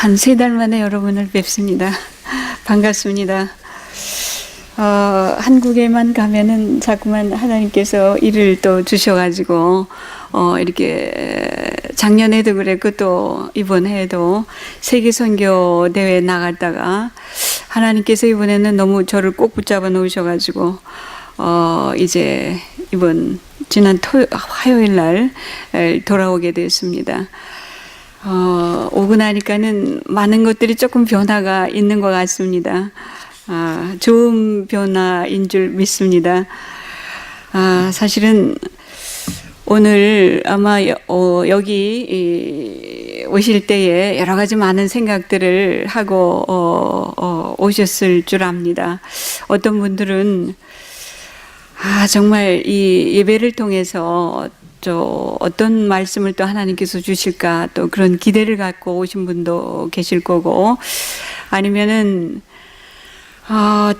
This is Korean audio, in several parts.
한 3달 만에 여러분을 뵙습니다. 반갑습니다. 한국에만 가면은 자꾸만 하나님께서 일을 또 주셔가지고, 이렇게 작년에도 그랬고 또 이번 해에도 세계선교 대회 나갔다가 하나님께서 이번에는 너무 저를 꼭 붙잡아 놓으셔가지고, 이제 지난 화요일 날 돌아오게 됐습니다. 오고 나니까는 많은 것들이 조금 변화가 있는 것 같습니다. 좋은 변화인 줄 믿습니다. 사실은 오늘 아마 여기 오실 때에 여러 가지 많은 생각들을 하고 오셨을 줄 압니다. 어떤 분들은 정말 이 예배를 통해서 어떤 말씀을 또 하나님께서 주실까 또 그런 기대를 갖고 오신 분도 계실 거고, 아니면은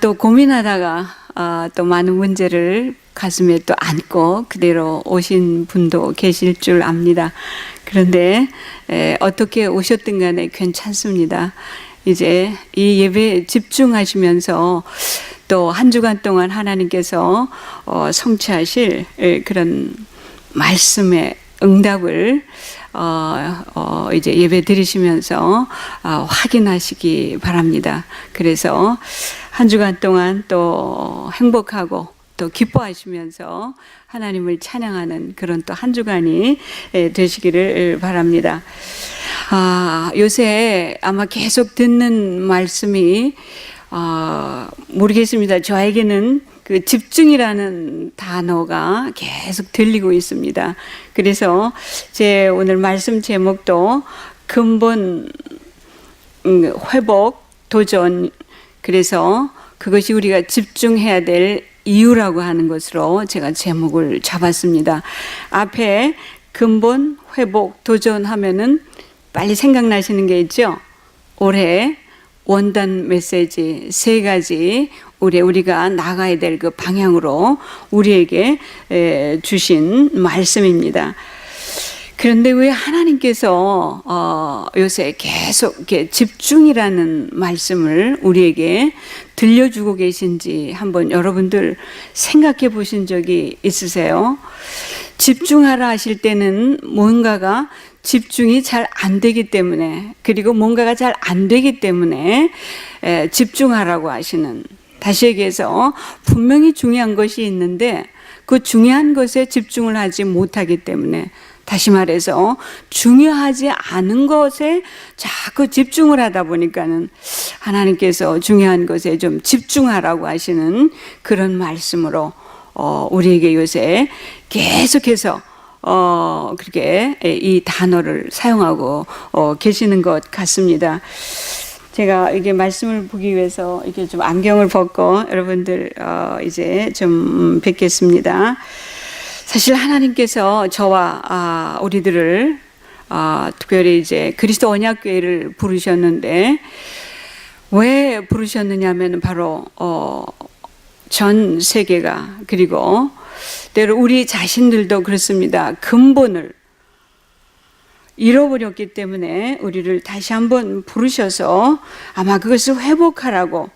또 고민하다가 또 많은 문제를 가슴에 또 안고 그대로 오신 분도 계실 줄 압니다. 그런데 어떻게 오셨든 간에 괜찮습니다. 이제 이 예배에 집중하시면서 또 한 주간 동안 하나님께서 성취하실 그런 말씀의 응답을 이제 예배 드리시면서 확인하시기 바랍니다. 그래서 한 주간 동안 또 행복하고 또 기뻐하시면서 하나님을 찬양하는 그런 또 한 주간이 되시기를 바랍니다. 요새 아마 계속 듣는 말씀이 모르겠습니다. 저에게는 그 집중이라는 단어가 계속 들리고 있습니다. 그래서 제 오늘 말씀 제목도 근본 회복 도전, 그래서 그것이 우리가 집중해야 될 이유라고 하는 것으로 제가 제목을 잡았습니다. 앞에 근본 회복 도전 하면은 빨리 생각나시는 게 있죠? 올해 원단 메시지 3가지 우리가 나가야 될 그 방향으로 우리에게 주신 말씀입니다. 그런데 왜 하나님께서 요새 계속 이렇게 집중이라는 말씀을 우리에게 들려주고 계신지 한번 여러분들 생각해 보신 적이 있으세요? 집중하라 하실 때는 뭔가가 집중이 잘 안 되기 때문에, 그리고 뭔가가 잘 안 되기 때문에 집중하라고 하시는, 다시 얘기해서 분명히 중요한 것이 있는데 그 중요한 것에 집중을 하지 못하기 때문에, 다시 말해서 중요하지 않은 것에 자꾸 집중을 하다 보니까는 하나님께서 중요한 것에 좀 집중하라고 하시는 그런 말씀으로 우리에게 요새 계속해서 그렇게 이 단어를 사용하고 계시는 것 같습니다. 제가 이게 말씀을 보기 위해서 이렇게 좀 안경을 벗고 여러분들 이제 좀 뵙겠습니다. 사실 하나님께서 저와 우리들을 특별히 이제 그리스도 언약교회를 부르셨는데, 왜 부르셨느냐면 바로 전 세계가, 그리고 때로 우리 자신들도 그렇습니다. 근본을 잃어버렸기 때문에 우리를 다시 한번 부르셔서 아마 그것을 회복하라고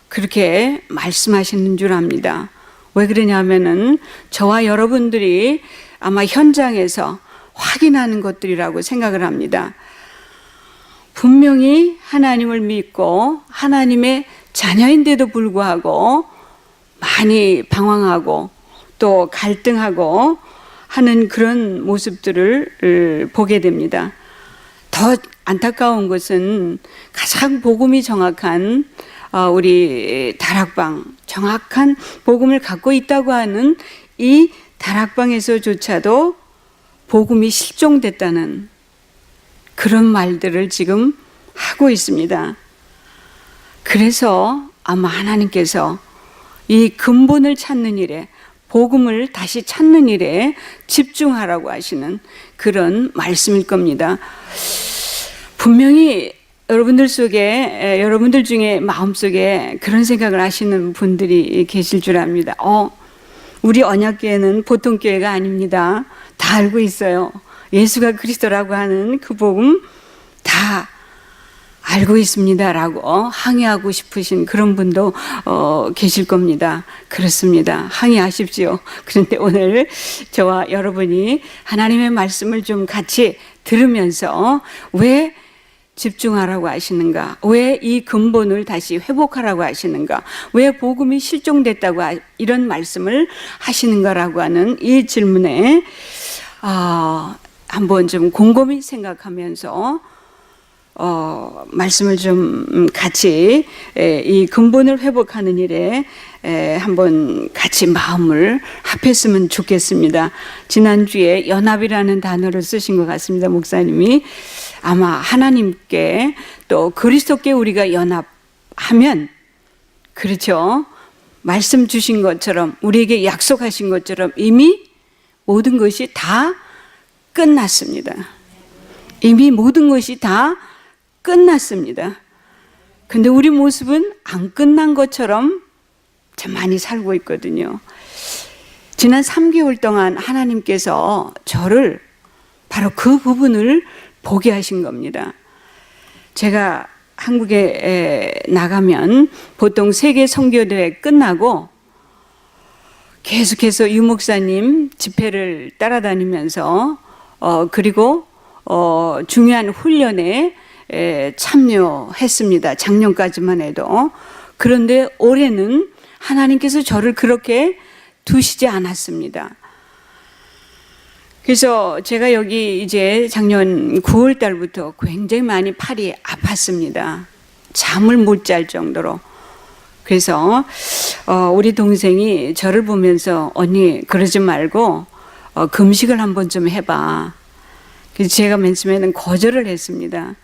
그렇게 말씀하시는 줄 압니다. 왜 그러냐면은 저와 여러분들이 아마 현장에서 확인하는 것들이라고 생각을 합니다. 분명히 하나님을 믿고 하나님의 자녀인데도 불구하고 많이 방황하고 또 갈등하고 하는 그런 모습들을 보게 됩니다. 더 안타까운 것은 가장 복음이 정확한 우리 다락방, 정확한 복음을 갖고 있다고 하는 이 다락방에서조차도 복음이 실종됐다는 그런 말들을 지금 하고 있습니다. 그래서 아마 하나님께서 이 근본을 찾는 일에, 복음을 다시 찾는 일에 집중하라고 하시는 그런 말씀일 겁니다. 분명히 여러분들 중에 마음속에 그런 생각을 하시는 분들이 계실 줄 압니다. 우리 언약교회는 보통 교회가 아닙니다. 다 알고 있어요. 예수가 그리스도라고 하는 그 복음 다 알고 있습니다라고 항의하고 싶으신 그런 분도 계실 겁니다. 그렇습니다. 항의하십시오. 그런데 오늘 저와 여러분이 하나님의 말씀을 좀 같이 들으면서 왜 집중하라고 하시는가? 왜 이 근본을 다시 회복하라고 하시는가? 왜 복음이 실종됐다고 이런 말씀을 하시는가라고 하는 이 질문에 한번 좀 곰곰이 생각하면서 말씀을 좀 같이 이 근본을 회복하는 일에 한번 같이 마음을 합했으면 좋겠습니다. 지난주에 연합이라는 단어를 쓰신 것 같습니다. 목사님이 아마 하나님께 또 그리스도께 우리가 연합하면, 그렇죠, 말씀 주신 것처럼 우리에게 약속하신 것처럼 이미 모든 것이 다 끝났습니다. 이미 모든 것이 다 끝났습니다. 근데 우리 모습은 안 끝난 것처럼 참 많이 살고 있거든요. 지난 3개월 동안 하나님께서 저를 바로 그 부분을 보게 하신 겁니다. 제가 한국에 나가면 보통 세계 선교대회 끝나고 계속해서 유 목사님 집회를 따라다니면서 그리고 중요한 훈련에 참여했습니다. 작년까지만 해도. 그런데 올해는 하나님께서 저를 그렇게 두시지 않았습니다. 그래서 제가 여기 이제 작년 9월 달부터 굉장히 많이 팔이 아팠습니다. 잠을 못 잘 정도로. 그래서 우리 동생이 저를 보면서 언니 그러지 말고 금식을 한번 좀 해봐. 그래서 제가 맨 처음에는 거절을 했습니다.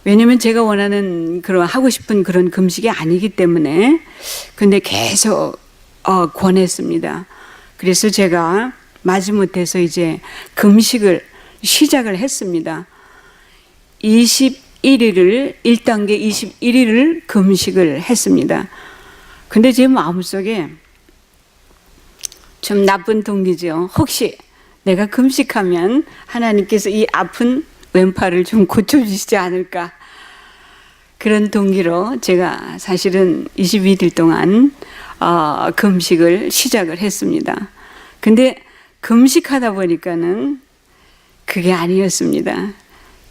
왜냐면 제가 원하는 그런 하고 싶은 그런 금식이 아니기 때문에. 근데 계속 권했습니다. 그래서 제가 마지못해서 이제 금식을 시작을 했습니다. 21일을 1단계 21일을 금식을 했습니다. 근데 제 마음속에 좀 나쁜 동기죠. 혹시 내가 금식하면 하나님께서 이 아픈 왼팔을 좀 고쳐주시지 않을까, 그런 동기로 제가 사실은 22일 동안 금식을 시작을 했습니다. 근데 금식하다 보니까는 그게 아니었습니다.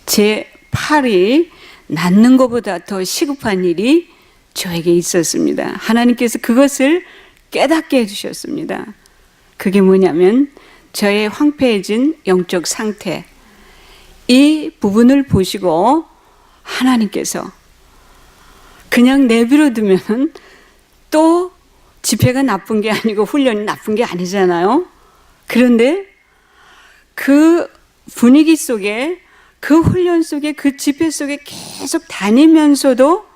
제 팔이 낫는 것보다 더 시급한 일이 저에게 있었습니다. 하나님께서 그것을 깨닫게 해주셨습니다. 그게 뭐냐면 저의 황폐해진 영적 상태, 이 부분을 보시고 하나님께서 그냥 내버려 두면 또 집회가 나쁜 게 아니고 훈련이 나쁜 게 아니잖아요. 그런데 그 분위기 속에, 그 훈련 속에, 그 집회 속에 계속 다니면서도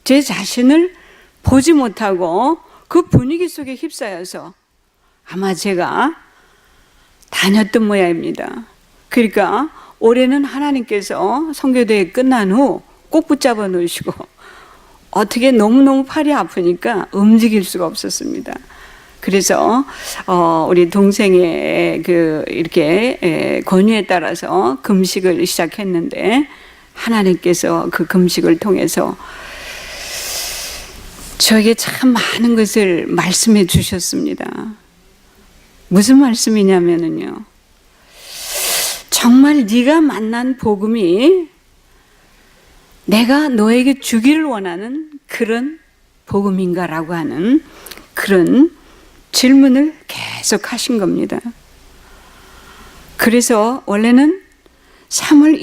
제 자신을 보지 못하고 그 분위기 속에 휩싸여서 아마 제가 다녔던 모양입니다. 그러니까 올해는 하나님께서 선교대회 끝난 후 꼭 붙잡아 놓으시고 어떻게 너무너무 팔이 아프니까 움직일 수가 없었습니다. 그래서 우리 동생의 이렇게 권유에 따라서 금식을 시작했는데 하나님께서 그 금식을 통해서 저에게 참 많은 것을 말씀해 주셨습니다. 무슨 말씀이냐면요, 정말 네가 만난 복음이 내가 너에게 주기를 원하는 그런 복음인가라고 하는 그런 질문을 계속 하신 겁니다. 그래서 원래는 3월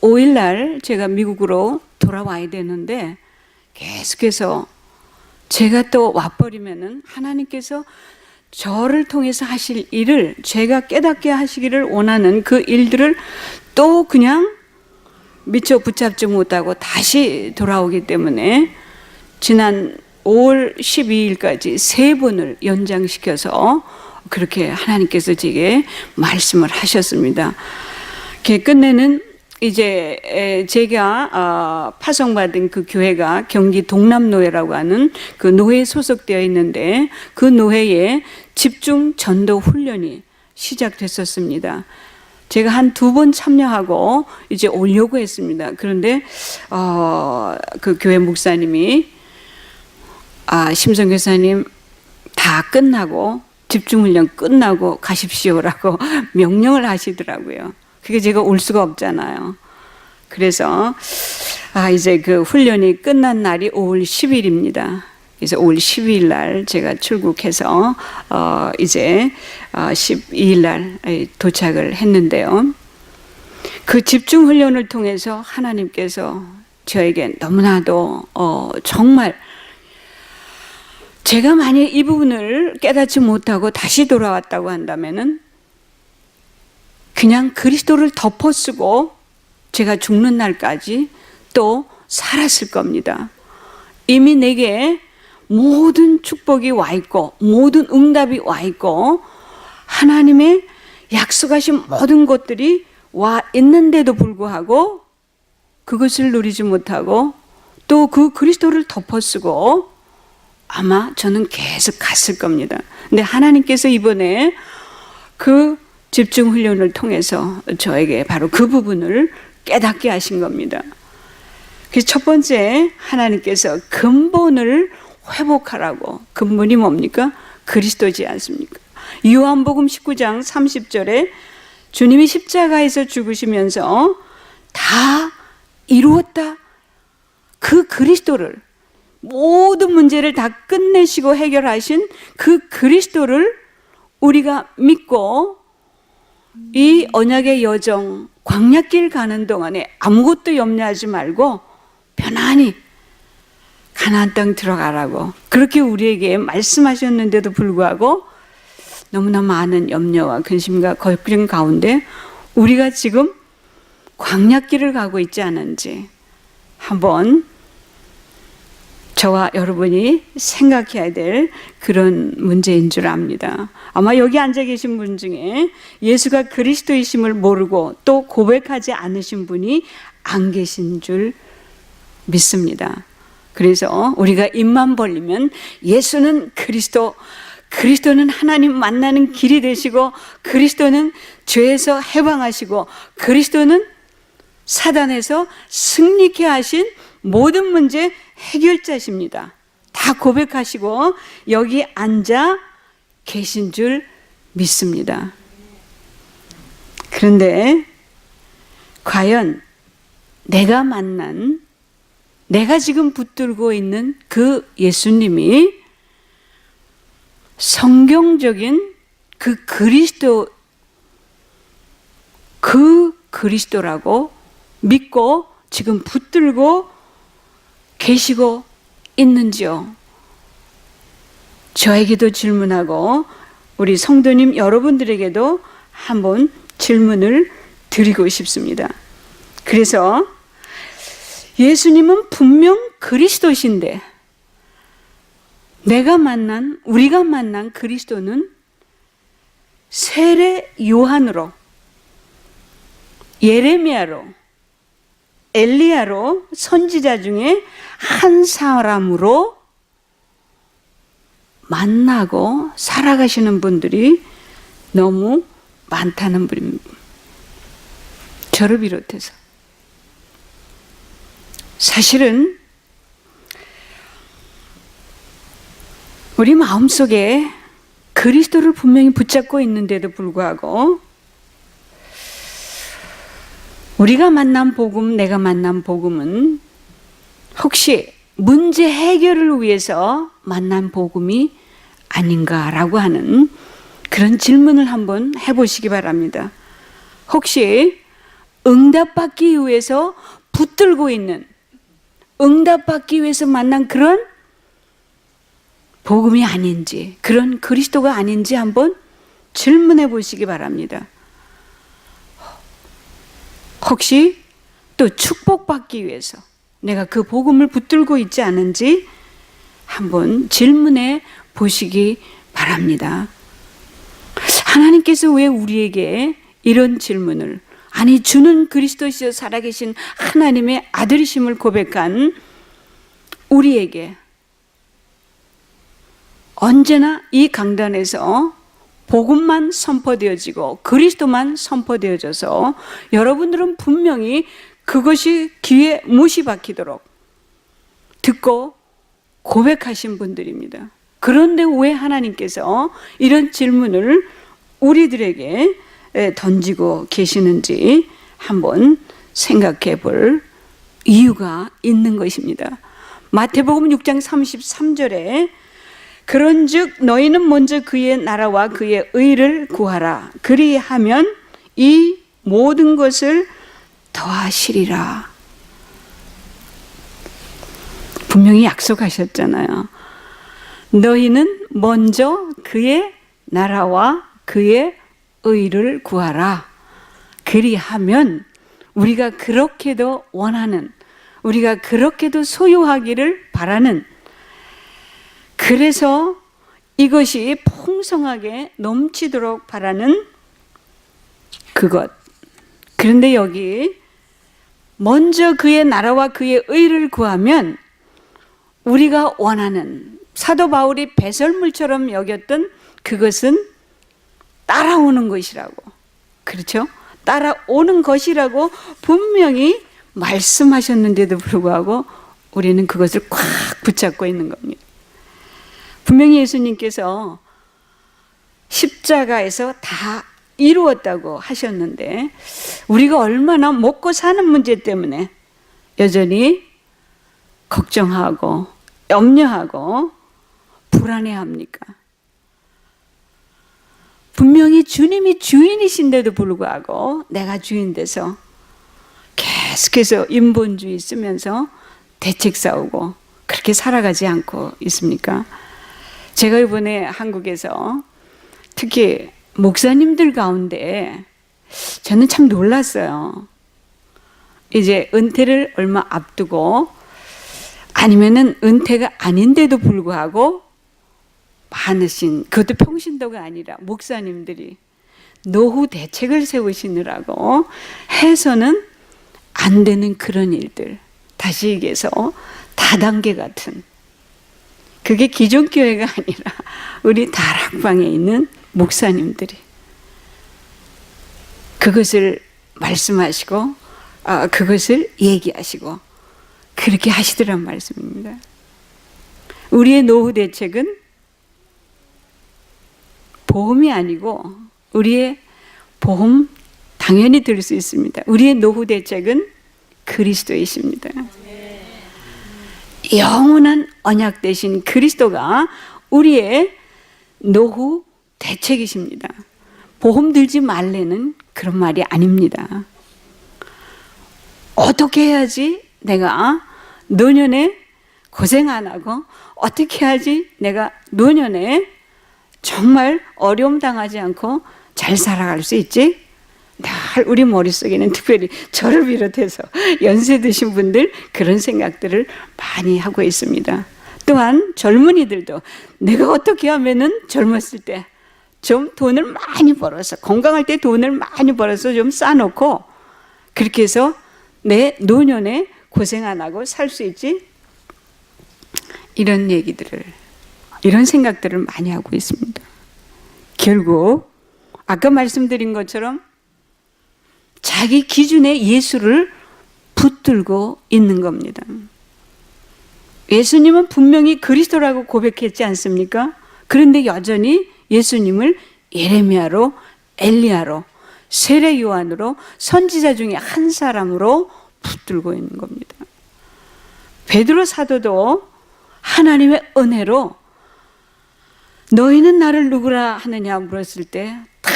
25일 날 제가 미국으로 돌아와야 되는데 계속해서 제가 또 와버리면은 하나님께서 저를 통해서 하실 일을, 제가 깨닫게 하시기를 원하는 그 일들을 또 그냥 미처 붙잡지 못하고 다시 돌아오기 때문에 지난 5월 12일까지 3번을 연장시켜서 그렇게 하나님께서 제게 말씀을 하셨습니다. 끝내는 이제 제가 파송받은 그 교회가 경기 동남노회라고 하는 그 노회에 소속되어 있는데 그 노회에 집중 전도 훈련이 시작됐었습니다. 제가 한 2번 참여하고 이제 오려고 했습니다. 그런데 그 교회 목사님이 심성 교사님 다 끝나고 집중훈련 끝나고 가십시오라고 명령을 하시더라고요. 그게 제가 올 수가 없잖아요. 그래서 이제 그 훈련이 끝난 날이 5월 10일입니다. 그래서 5월 12일 날 제가 출국해서 이제 12일 날 도착을 했는데요. 그 집중 훈련을 통해서 하나님께서 저에게 너무나도 정말 제가 만약 이 부분을 깨닫지 못하고 다시 돌아왔다고 한다면은 그냥 그리스도를 덮어쓰고 제가 죽는 날까지 또 살았을 겁니다. 이미 내게 모든 축복이 와 있고 모든 응답이 와 있고 하나님의 약속하신 모든 것들이 와 있는데도 불구하고 그것을 누리지 못하고 또 그 그리스도를 덮어쓰고 아마 저는 계속 갔을 겁니다. 근데 하나님께서 이번에 그 집중 훈련을 통해서 저에게 바로 그 부분을 깨닫게 하신 겁니다. 그래서 첫 번째 하나님께서 근본을 회복하라고. 근본이 뭡니까? 그리스도지 않습니까? 요한복음 19장 30절에 주님이 십자가에서 죽으시면서 다 이루었다. 그 그리스도를 모든 문제를 다 끝내시고 해결하신 그 그리스도를 우리가 믿고 이 언약의 여정 광야길 가는 동안에 아무것도 염려하지 말고 편안히 가나안 땅 들어가라고 그렇게 우리에게 말씀하셨는데도 불구하고 너무나 많은 염려와 근심과 걱정 가운데 우리가 지금 광야길을 가고 있지 않은지 한번 저와 여러분이 생각해야 될 그런 문제인 줄 압니다. 아마 여기 앉아 계신 분 중에 예수가 그리스도이심을 모르고 또 고백하지 않으신 분이 안 계신 줄 믿습니다. 그래서 우리가 입만 벌리면 예수는 그리스도, 그리스도는 하나님 만나는 길이 되시고 그리스도는 죄에서 해방하시고 그리스도는 사단에서 승리케 하신 모든 문제 해결자십니다. 다 고백하시고 여기 앉아 계신 줄 믿습니다. 그런데 과연 내가 만난, 내가 지금 붙들고 있는 그 예수님이 성경적인 그 그리스도라고 믿고 지금 붙들고 계시고 있는지요? 저에게도 질문하고 우리 성도님 여러분들에게도 한번 질문을 드리고 싶습니다. 그래서 예수님은 분명 그리스도신데 우리가 만난 그리스도는 세례 요한으로, 예레미야로, 엘리야로 선지자 중에 한 사람으로 만나고 살아가시는 분들이 너무 많다는 분입니다. 저를 비롯해서. 사실은 우리 마음속에 그리스도를 분명히 붙잡고 있는데도 불구하고 우리가 만난 복음, 내가 만난 복음은 혹시 문제 해결을 위해서 만난 복음이 아닌가라고 하는 그런 질문을 한번 해보시기 바랍니다. 혹시 응답받기 위해서 붙들고 있는, 응답받기 위해서 만난 그런 복음이 아닌지, 그런 그리스도가 아닌지 한번 질문해 보시기 바랍니다. 혹시 또 축복받기 위해서 내가 그 복음을 붙들고 있지 않은지 한번 질문해 보시기 바랍니다. 하나님께서 왜 우리에게 이런 질문을, 아니 주는 그리스도시여 살아계신 하나님의 아들이심을 고백한 우리에게 언제나 이 강단에서 복음만 선포되어지고 그리스도만 선포되어져서 여러분들은 분명히 그것이 귀에 못이 박히도록 듣고 고백하신 분들입니다. 그런데 왜 하나님께서 이런 질문을 우리들에게 던지고 계시는지 한번 생각해 볼 이유가 있는 것입니다. 마태복음 6장 33절에 그런즉 너희는 먼저 그의 나라와 그의 의를 구하라. 그리하면 이 모든 것을 더하시리라. 분명히 약속하셨잖아요. 너희는 먼저 그의 나라와 그의 의를 구하라. 그리하면 우리가 그렇게도 원하는, 우리가 그렇게도 소유하기를 바라는, 그래서 이것이 풍성하게 넘치도록 바라는 그것. 그런데 여기 먼저 그의 나라와 그의 의를 구하면 우리가 원하는, 사도 바울이 배설물처럼 여겼던 그것은 따라오는 것이라고. 그렇죠? 따라오는 것이라고 분명히 말씀하셨는데도 불구하고 우리는 그것을 꽉 붙잡고 있는 겁니다. 분명히 예수님께서 십자가에서 다 이루었다고 하셨는데 우리가 얼마나 먹고 사는 문제 때문에 여전히 걱정하고 염려하고 불안해합니까? 분명히 주님이 주인이신데도 불구하고 내가 주인 돼서 계속해서 인본주의 쓰면서 대책 싸우고 그렇게 살아가지 않고 있습니까? 제가 이번에 한국에서 특히 목사님들 가운데 저는 참 놀랐어요. 이제 은퇴를 얼마 앞두고 아니면은 은퇴가 아닌데도 불구하고 많으신, 그것도 평신도가 아니라 목사님들이 노후 대책을 세우시느라고 해서는 안 되는 그런 일들, 다시 얘기해서 다단계 같은, 그게 기존 교회가 아니라 우리 다락방에 있는 목사님들이 그것을 말씀하시고 그것을 얘기하시고 그렇게 하시더란 말씀입니다. 우리의 노후 대책은 보험이 아니고 우리의 보험 당연히 들 수 있습니다. 우리의 노후 대책은 그리스도이십니다. 영원한 언약 되신 그리스도가 우리의 노후 대책이십니다. 보험 들지 말래는 그런 말이 아닙니다. 어떻게 해야지 내가 노년에 고생 안 하고 어떻게 해야지 내가 노년에 정말 어려움 당하지 않고 잘 살아갈 수 있지? 늘 우리 머릿속에는 특별히 저를 비롯해서 연세 드신 분들 그런 생각들을 많이 하고 있습니다. 또한 젊은이들도 내가 어떻게 하면은 젊었을 때 좀 돈을 많이 벌어서, 건강할 때 돈을 많이 벌어서 좀 쌓아놓고 그렇게 해서 내 노년에 고생 안 하고 살 수 있지? 이런 얘기들을, 이런 생각들을 많이 하고 있습니다. 결국 아까 말씀드린 것처럼 자기 기준에 예수를 붙들고 있는 겁니다. 예수님은 분명히 그리스도라고 고백했지 않습니까? 그런데 여전히 예수님을 예레미야로, 엘리야로, 세례 요한으로, 선지자 중에 한 사람으로 붙들고 있는 겁니다. 베드로 사도도 하나님의 은혜로 너희는 나를 누구라 하느냐 물었을 때 다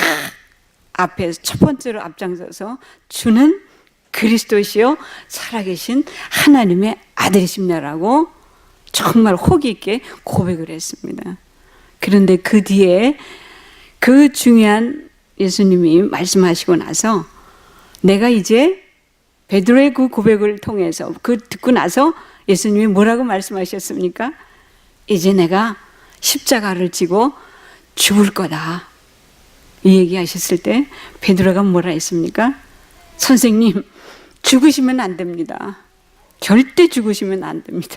앞에 첫 번째로 앞장서서 주는 그리스도시요 살아계신 하나님의 아들이십니다라고 정말 호기 있게 고백을 했습니다. 그런데 그 뒤에 그 중요한 예수님이 말씀하시고 나서 내가 이제 베드로의 그 고백을 통해서 그 듣고 나서 예수님이 뭐라고 말씀하셨습니까? 이제 내가 십자가를 지고 죽을 거다. 이 얘기하셨을 때 베드로가 뭐라 했습니까? 선생님, 죽으시면 안 됩니다. 절대 죽으시면 안 됩니다.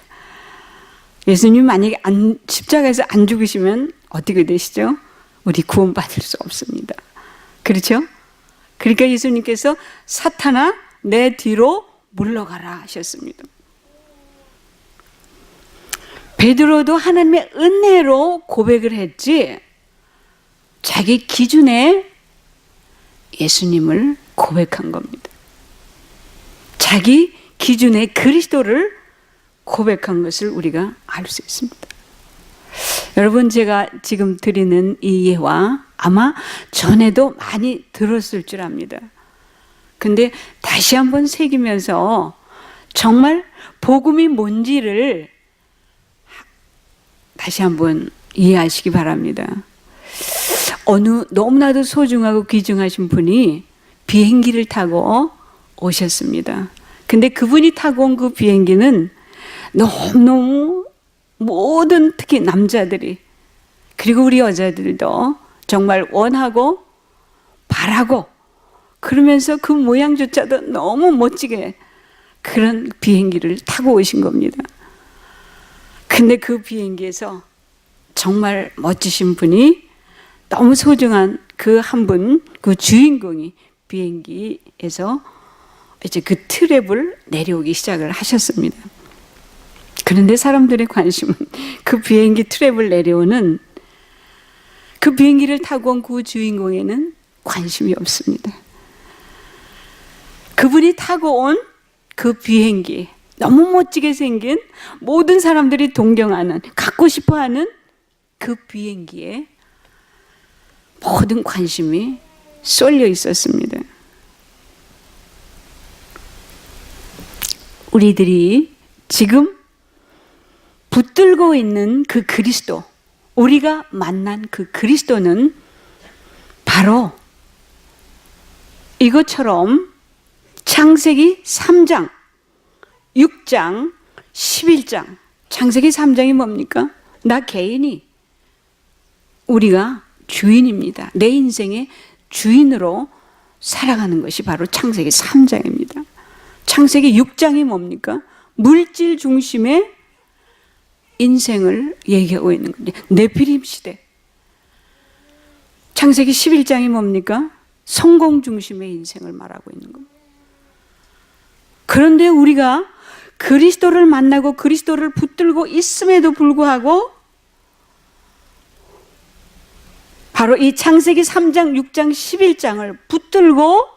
예수님 만약에 십자가에서 안 죽으시면 어떻게 되시죠? 우리 구원받을 수 없습니다. 그렇죠? 그러니까 예수님께서 사탄아 내 뒤로 물러가라 하셨습니다. 베드로도 하나님의 은혜로 고백을 했지 자기 기준에 예수님을 고백한 겁니다. 자기 기준에 그리스도를 고백한 것을 우리가 알 수 있습니다. 여러분, 제가 지금 드리는 이 예화 아마 전에도 많이 들었을 줄 압니다. 근데 다시 한번 새기면서 정말 복음이 뭔지를 다시 한번 이해하시기 바랍니다. 어느 너무나도 소중하고 귀중하신 분이 비행기를 타고 오셨습니다. 근데 그분이 타고 온 그 비행기는 너무너무 모든 특히 남자들이 그리고 우리 여자들도 정말 원하고 바라고 그러면서 그 모양조차도 너무 멋지게 그런 비행기를 타고 오신 겁니다. 근데 그 비행기에서 정말 멋지신 분이 너무 소중한 그 한 분, 그 주인공이 비행기에서 이제 그 트랩을 내려오기 시작을 하셨습니다. 그런데 사람들의 관심은 그 비행기 트랩을 내려오는 그 비행기를 타고 온 그 주인공에는 관심이 없습니다. 그분이 타고 온 그 비행기, 너무 멋지게 생긴 모든 사람들이 동경하는, 갖고 싶어 하는 그 비행기에 모든 관심이 쏠려 있었습니다. 우리들이 지금 붙들고 있는 그 그리스도, 우리가 만난 그 그리스도는 바로 이것처럼 창세기 3장, 6장, 11장, 창세기 3장이 뭡니까? 나 개인이 우리가 주인입니다. 내 인생의 주인으로 살아가는 것이 바로 창세기 3장입니다. 창세기 6장이 뭡니까? 물질 중심의 인생을 얘기하고 있는 건데 네피림 시대. 창세기 11장이 뭡니까? 성공 중심의 인생을 말하고 있는 겁니다. 그런데 우리가 그리스도를 만나고 그리스도를 붙들고 있음에도 불구하고 바로 이 창세기 3장, 6장, 11장을 붙들고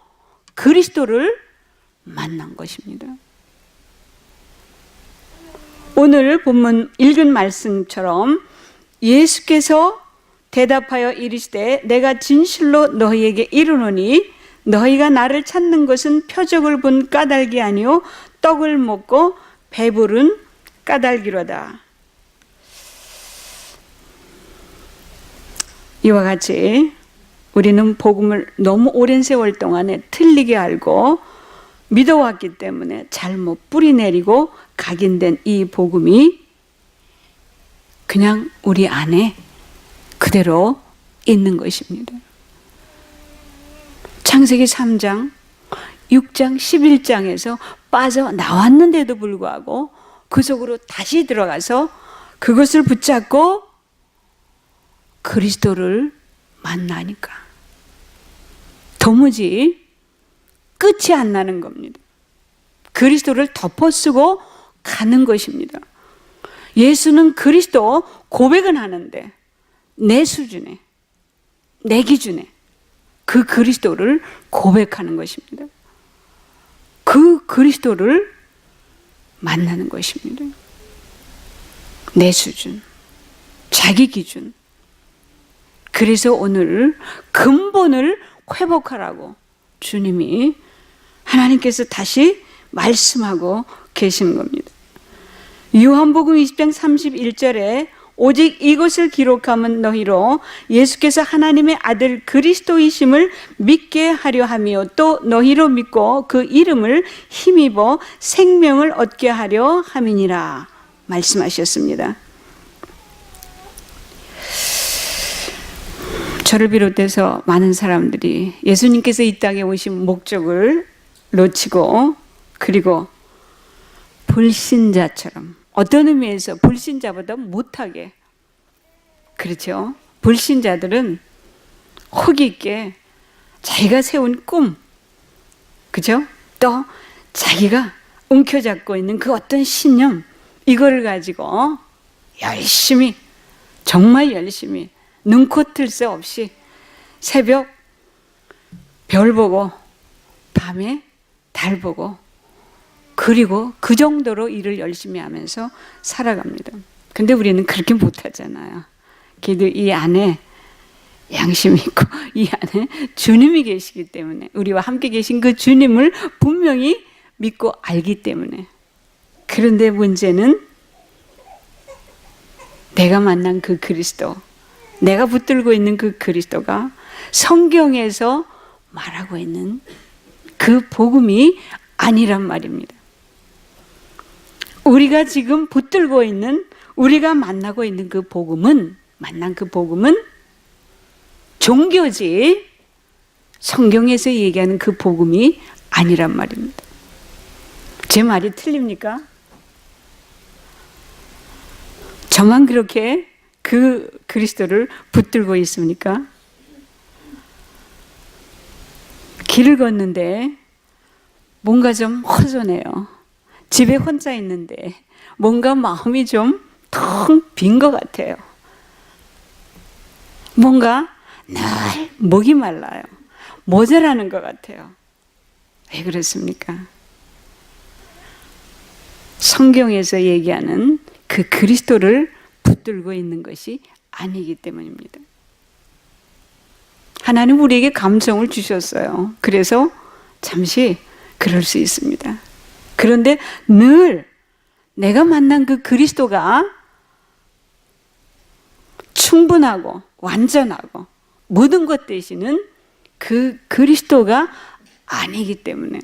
그리스도를 만난 것입니다. 오늘 본문 읽은 말씀처럼 예수께서 대답하여 이르시되 내가 진실로 너희에게 이르노니 너희가 나를 찾는 것은 표적을 본 까닭이 아니요 떡을 먹고 배부른 까닭이로다. 이와 같이 우리는 복음을 너무 오랜 세월 동안에 틀리게 알고 믿어왔기 때문에 잘못 뿌리내리고 각인된 이 복음이 그냥 우리 안에 그대로 있는 것입니다. 창세기 3장, 6장, 11장에서 빠져나왔는데도 불구하고 그 속으로 다시 들어가서 그것을 붙잡고 그리스도를 만나니까 도무지 끝이 안 나는 겁니다. 그리스도를 덮어쓰고 가는 것입니다. 예수는 그리스도 고백은 하는데 내 수준에, 내 기준에 그 그리스도를 고백하는 것입니다. 그 그리스도를 만나는 것입니다. 내 수준, 자기 기준. 그래서 오늘 근본을 회복하라고 주님이 하나님께서 다시 말씀하고 계시는 겁니다. 요한복음 20장 31절에 오직 이것을 기록함은 너희로 예수께서 하나님의 아들 그리스도이심을 믿게 하려 하며 또 너희로 믿고 그 이름을 힘입어 생명을 얻게 하려 함이니라 말씀하셨습니다. 저를 비롯해서 많은 사람들이 예수님께서 이 땅에 오신 목적을 놓치고 그리고 불신자처럼 어떤 의미에서 불신자보다 못하게 그렇죠. 불신자들은 호기 있게 자기가 세운 꿈, 그죠? 또 자기가 움켜잡고 있는 그 어떤 신념, 이거를 가지고 열심히, 정말 열심히 눈코 뜰 새 없이 새벽 별 보고 밤에 달 보고, 그리고 그 정도로 일을 열심히 하면서 살아갑니다. 근데 우리는 그렇게 못하잖아요. 그래도 이 안에 양심이 있고 이 안에 주님이 계시기 때문에, 우리와 함께 계신 그 주님을 분명히 믿고 알기 때문에. 그런데 문제는 내가 만난 그 그리스도, 내가 붙들고 있는 그 그리스도가 성경에서 말하고 있는 그 복음이 아니란 말입니다. 우리가 지금 붙들고 있는, 우리가 만나고 있는 그 복음은, 만난 그 복음은 종교지 성경에서 얘기하는 그 복음이 아니란 말입니다. 제 말이 틀립니까? 저만 그렇게 그 그리스도를 붙들고 있습니까? 길을 걷는데 뭔가 좀 허전해요. 집에 혼자 있는데 뭔가 마음이 좀 텅 빈 것 같아요. 뭔가 늘 목이 말라요. 모자라는 것 같아요. 왜 그렇습니까? 성경에서 얘기하는 그 그리스도를 붙들고 있는 것이 아니기 때문입니다. 하나님 우리에게 감성을 주셨어요. 그래서 잠시 그럴 수 있습니다. 그런데 늘 내가 만난 그 그리스도가 충분하고 완전하고 모든 것 되시는 그 그리스도가 아니기 때문에,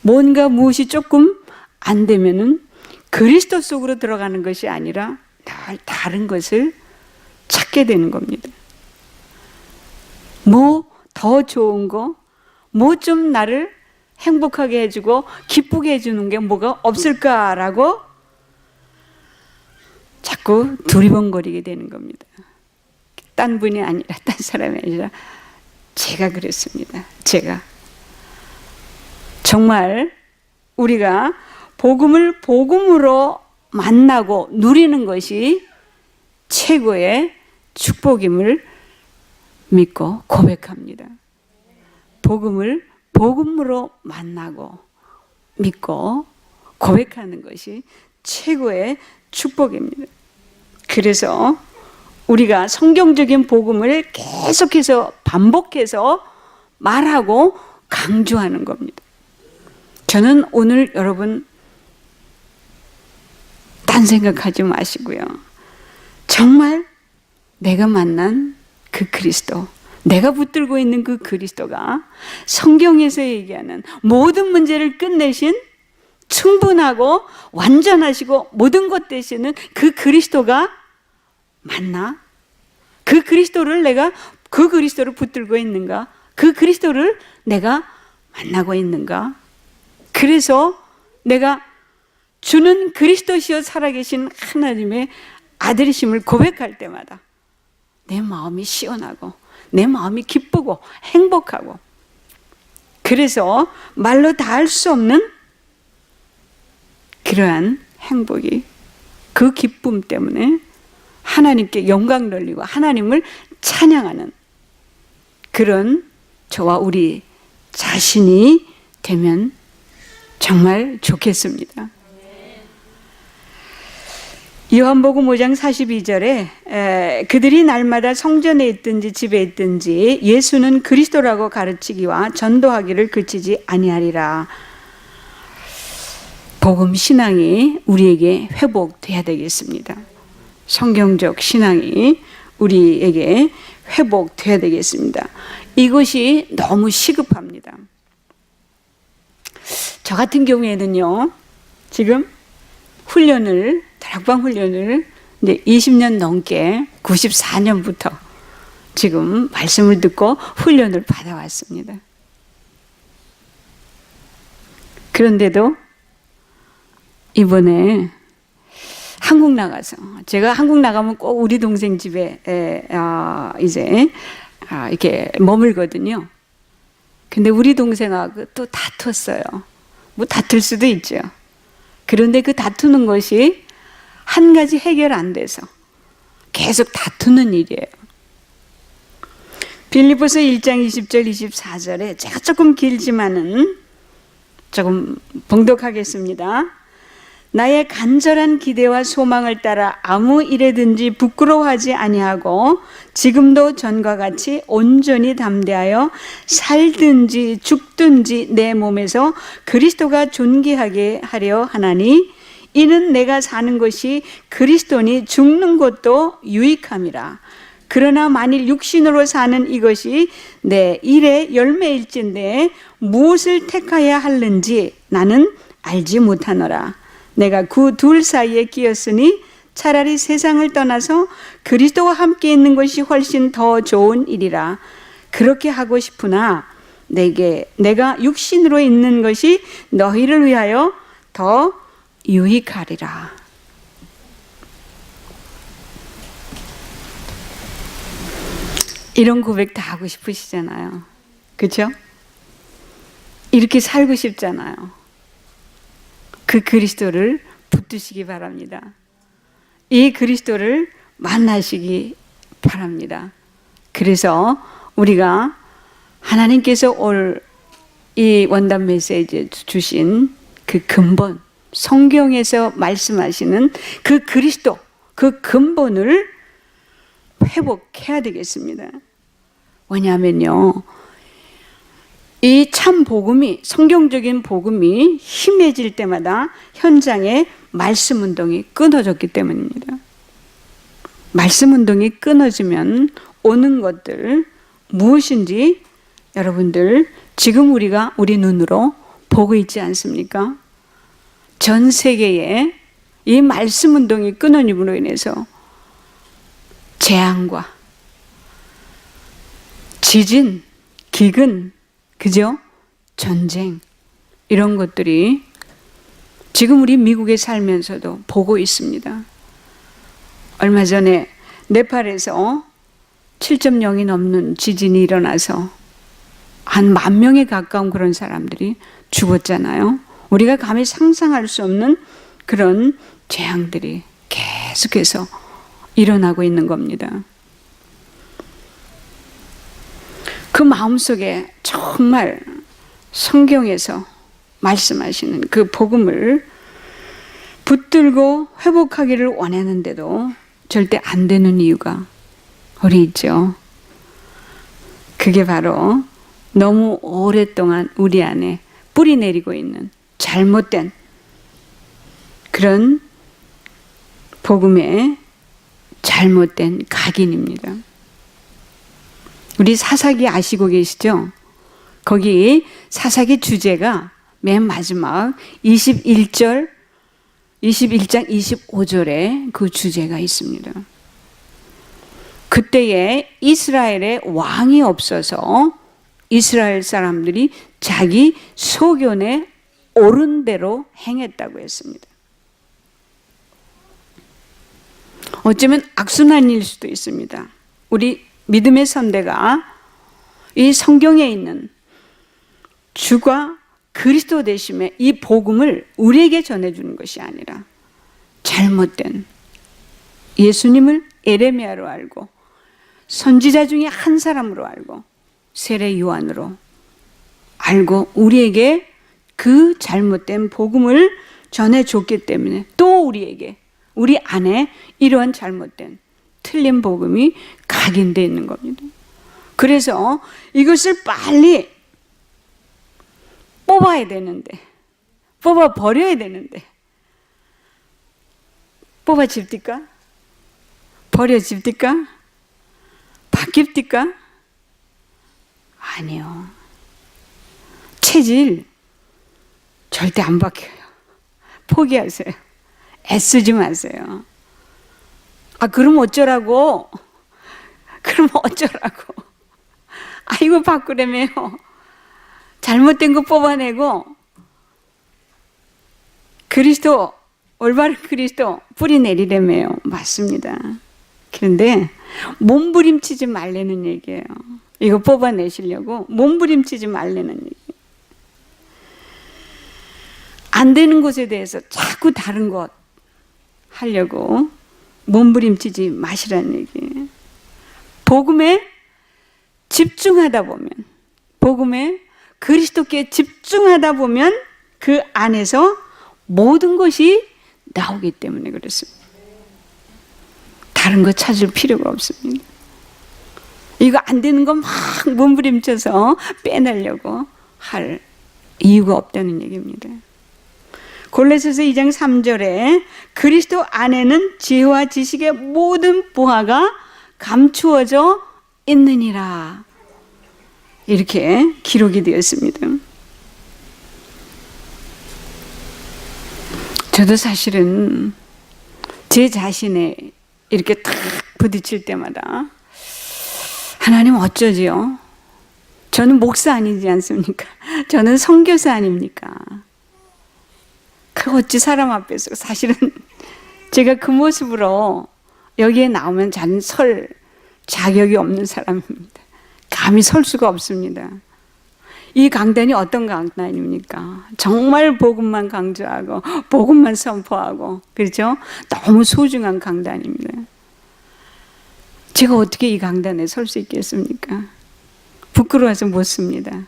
뭔가 무엇이 조금 안 되면은 그리스도 속으로 들어가는 것이 아니라 늘 다른 것을 찾게 되는 겁니다. 뭐 더 좋은 거, 뭐 좀 나를 행복하게 해주고 기쁘게 해주는 게 뭐가 없을까라고 자꾸 두리번거리게 되는 겁니다. 딴 분이 아니라, 딴 사람이 아니라 제가 그랬습니다. 제가 정말 우리가 복음을 복음으로 만나고 누리는 것이 최고의 축복임을 믿고 고백합니다. 복음을 복음으로 만나고 믿고 고백하는 것이 최고의 축복입니다. 그래서 우리가 성경적인 복음을 계속해서 반복해서 말하고 강조하는 겁니다. 저는 오늘 여러분 딴 생각하지 마시고요. 정말 내가 만난 그 그리스도, 내가 붙들고 있는 그 그리스도가 성경에서 얘기하는 모든 문제를 끝내신, 충분하고 완전하시고 모든 것 되시는 그 그리스도가 맞나? 그 그리스도를 내가, 그 그리스도를 붙들고 있는가? 그 그리스도를 내가 만나고 있는가? 그래서 내가 주는 그리스도시여 살아계신 하나님의 아들이심을 고백할 때마다 내 마음이 시원하고 내 마음이 기쁘고 행복하고, 그래서 말로 다 할 수 없는 그러한 행복이, 그 기쁨 때문에 하나님께 영광 돌리고 하나님을 찬양하는 그런 저와 우리 자신이 되면 정말 좋겠습니다. 요한복음 5장 42절에 그들이 날마다 성전에 있든지 집에 있든지 예수는 그리스도라고 가르치기와 전도하기를 그치지 아니하리라. 복음 신앙이 우리에게 회복돼야 되겠습니다. 성경적 신앙이 우리에게 회복돼야 되겠습니다. 이것이 너무 시급합니다. 저 같은 경우에는요, 지금 다락방 훈련을 이제 20년 넘게 94년부터 지금 말씀을 듣고 훈련을 받아왔습니다. 그런데도 이번에 한국 나가서, 제가 한국 나가면 꼭 우리 동생 집에 이제 이렇게 머물거든요. 근데 우리 동생하고 또 다퉜어요. 뭐 다툴 수도 있죠. 그런데 그 다투는 것이 한 가지 해결 안 돼서 계속 다투는 일이에요. 빌립보서 1장 20절 24절에 제가 조금 길지만은 조금 봉독하겠습니다. 나의 간절한 기대와 소망을 따라 아무 일에든지 부끄러워하지 아니하고 지금도 전과 같이 온전히 담대하여 살든지 죽든지 내 몸에서 그리스도가 존귀하게 하려 하나니 이는 내가 사는 것이 그리스도니 죽는 것도 유익함이라. 그러나 만일 육신으로 사는 이것이 내 일의 열매일진데 무엇을 택하여야 하는지 나는 알지 못하노라. 내가 그 둘 사이에 끼었으니 차라리 세상을 떠나서 그리스도와 함께 있는 것이 훨씬 더 좋은 일이라. 그렇게 하고 싶으나 내가 육신으로 있는 것이 너희를 위하여 더 유익하리라. 이런 고백 다 하고 싶으시잖아요. 그렇죠? 이렇게 살고 싶잖아요. 그 그리스도를 붙드시기 바랍니다. 이 그리스도를 만나시기 바랍니다. 그래서 우리가 하나님께서 올 이 원단 메시지에 주신 그 근본, 성경에서 말씀하시는 그 그리스도, 그 근본을 회복해야 되겠습니다. 왜냐하면요, 이 참 복음이, 성경적인 복음이 힘해질 때마다 현장에 말씀 운동이 끊어졌기 때문입니다. 말씀 운동이 끊어지면 오는 것들 무엇인지 여러분들 지금 우리가 우리 눈으로 보고 있지 않습니까? 전 세계에 이 말씀 운동이 끊어짐으로 인해서 재앙과 지진, 기근, 그죠? 전쟁, 이런 것들이 지금 우리 미국에 살면서도 보고 있습니다. 얼마 전에 네팔에서 7.0이 넘는 지진이 일어나서 한 10,000명에 가까운 그런 사람들이 죽었잖아요. 우리가 감히 상상할 수 없는 그런 재앙들이 계속해서 일어나고 있는 겁니다. 그 마음속에 정말 성경에서 말씀하시는 그 복음을 붙들고 회복하기를 원하는데도 절대 안 되는 이유가 우리 있죠. 그게 바로 너무 오랫동안 우리 안에 뿌리 내리고 있는 잘못된 그런 복음의 잘못된 각인입니다. 우리 사사기 아시고 계시죠? 거기 사사기 주제가 맨 마지막 21장 25절에 그 주제가 있습니다. 그때에 이스라엘에 왕이 없어서 이스라엘 사람들이 자기 소견에 옳은 대로 행했다고 했습니다. 어쩌면 악순환일 수도 있습니다. 우리 믿음의 선대가 이 성경에 있는 주가 그리스도 되심의 이 복음을 우리에게 전해주는 것이 아니라 잘못된 예수님을 에레미야로 알고 선지자 중에 한 사람으로 알고 세례 요한으로 알고 우리에게 그 잘못된 복음을 전해줬기 때문에 또 우리에게 우리 안에 이러한 잘못된 틀린 복음이 각인되어 있는 겁니다. 그래서 이것을 빨리 뽑아야 되는데, 뽑아 버려야 되는데, 뽑아 집디까? 버려 집디까? 바뀝디까? 아니요. 체질 절대 안 바뀌어요. 포기하세요. 애쓰지 마세요. 아, 그럼 어쩌라고? 그럼 어쩌라고? 아이고, 바꾸려며요. 잘못된 거 뽑아내고 그리스도 올바른 그리스도 뿌리 내리려며요. 맞습니다. 그런데 몸부림치지 말라는 얘기예요. 이거 뽑아내시려고 몸부림치지 말라는 얘기. 안 되는 것에 대해서 자꾸 다른 것 하려고 몸부림치지 마시라는 얘기예요. 복음에 집중하다 보면, 복음에 그리스도께 집중하다 보면 그 안에서 모든 것이 나오기 때문에 그렇습니다. 다른 거 찾을 필요가 없습니다. 이거 안 되는 거 막 몸부림쳐서 빼내려고 할 이유가 없다는 얘기입니다. 골로새서 2장 3절에 그리스도 안에는 지혜와 지식의 모든 보화가 감추어져 있느니라, 이렇게 기록이 되었습니다. 저도 사실은 제 자신에 이렇게 탁 부딪힐 때마다 하나님 어쩌지요? 저는 목사 아니지 않습니까? 저는 선교사 아닙니까? 그 어찌 사람 앞에서, 사실은 제가 그 모습으로 여기에 나오면 저는 설 자격이 없는 사람입니다. 감히 설 수가 없습니다. 이 강단이 어떤 강단입니까? 정말 복음만 강조하고 복음만 선포하고, 그렇죠? 너무 소중한 강단입니다. 제가 어떻게 이 강단에 설 수 있겠습니까? 부끄러워서 못 씁니다.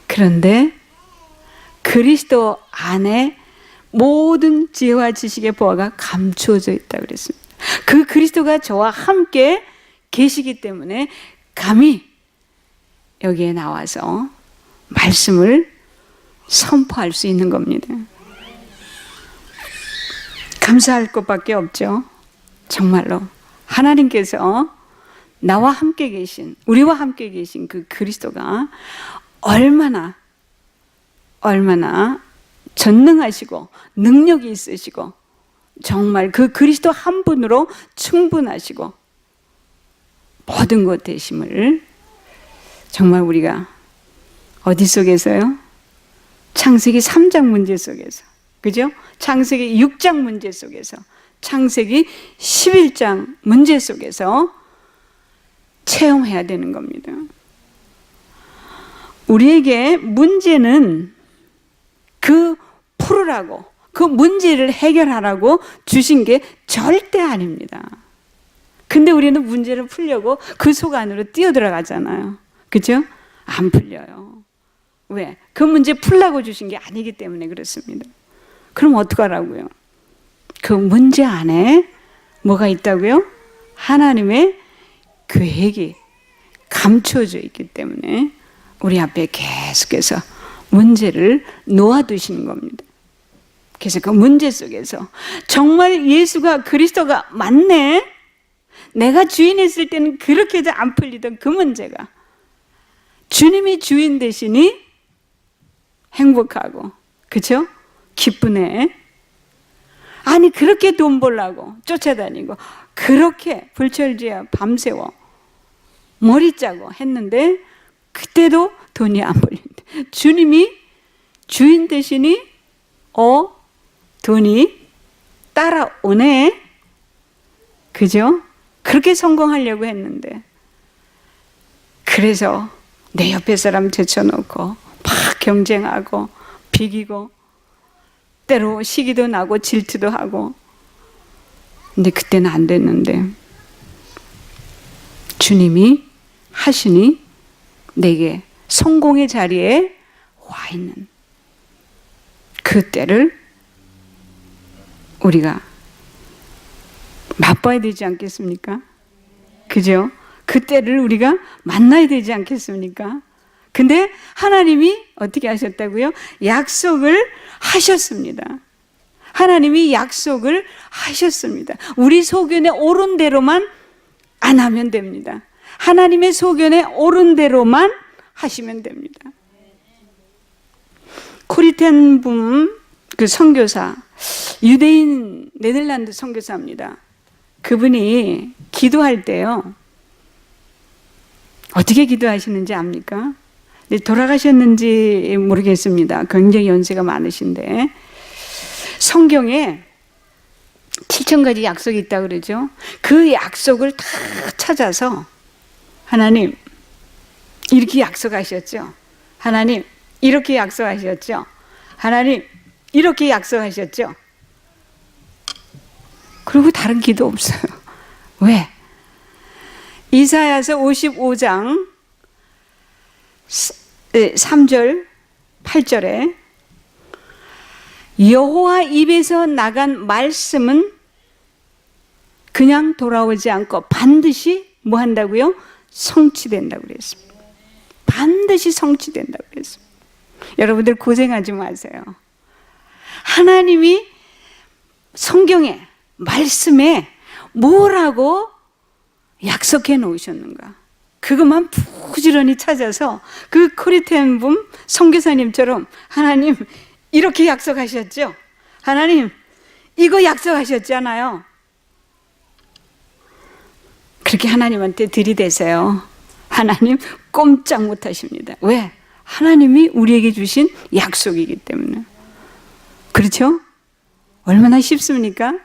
그런데 그리스도 안에 모든 지혜와 지식의 보화가 감추어져 있다고 그랬습니다. 그 그리스도가 저와 함께 계시기 때문에 감히 여기에 나와서 말씀을 선포할 수 있는 겁니다. 감사할 것밖에 없죠. 정말로 하나님께서 나와 함께 계신, 우리와 함께 계신 그 그리스도가 얼마나 전능하시고 능력이 있으시고, 정말 그 그리스도 한 분으로 충분하시고 모든 것 되심을 정말 우리가 어디 속에서요? 창세기 3장 문제 속에서, 그죠? 창세기 6장 문제 속에서, 창세기 11장 문제 속에서 체험해야 되는 겁니다. 우리에게 문제는 그 풀으라고, 그 문제를 해결하라고 주신 게 절대 아닙니다. 근데 우리는 문제를 풀려고 그 속 안으로 뛰어들어가잖아요. 그죠? 안 풀려요. 왜? 그 문제 풀라고 주신 게 아니기 때문에 그렇습니다. 그럼 어떡하라고요? 그 문제 안에 뭐가 있다고요? 하나님의 계획이 감춰져 있기 때문에 우리 앞에 계속해서 문제를 놓아두시는 겁니다. 그래서 그 문제 속에서 정말 예수가 그리스도가 맞네, 내가 주인했을 때는 그렇게도 안 풀리던 그 문제가 주님이 주인 되시니 행복하고, 그렇죠? 기쁘네. 아니 그렇게 돈 벌라고 쫓아다니고 그렇게 불철주야 밤새워 머리 짜고 했는데 그때도 돈이 안 벌린다. 주님이 주인 되시니 돈이 따라오네. 그죠? 그렇게 성공하려고 했는데, 그래서 내 옆에 사람 제쳐놓고 막 경쟁하고 비기고 때로 시기도 나고 질투도 하고, 근데 그때는 안 됐는데 주님이 하시니 내게 성공의 자리에 와 있는 그 때를 우리가 맛봐야 되지 않겠습니까? 그죠? 그 때를 우리가 만나야 되지 않겠습니까? 근데 하나님이 어떻게 하셨다고요? 약속을 하셨습니다. 하나님이 약속을 하셨습니다. 우리 소견에 옳은 대로만 안 하면 됩니다. 하나님의 소견에 옳은 대로만 하시면 됩니다. 코리텐붐 그 선교사, 유대인 네덜란드 선교사입니다. 그분이 기도할 때요, 어떻게 기도하시는지 압니까? 돌아가셨는지 모르겠습니다. 굉장히 연세가 많으신데 성경에 7,000가지 약속이 있다고 그러죠. 그 약속을 다 찾아서 하나님 이렇게 약속하셨죠. 하나님 이렇게 약속하셨죠. 하나님 이렇게 약속하셨죠. 그리고 다른 기도 없어요. 왜? 이사야서 55장 3절 8절에 여호와 입에서 나간 말씀은 그냥 돌아오지 않고 반드시 뭐 한다고요? 성취된다고 그랬습니다. 반드시 성취된다고 그랬습니다. 여러분들 고생하지 마세요. 하나님이 성경에 말씀에 뭐라고 약속해 놓으셨는가? 그것만 부지런히 찾아서 그 코리텐붐 선교사님처럼 하나님 이렇게 약속하셨죠? 하나님 이거 약속하셨잖아요. 그렇게 하나님한테 들이대세요. 하나님 꼼짝 못 하십니다. 왜? 하나님이 우리에게 주신 약속이기 때문에. 그렇죠? 얼마나 쉽습니까?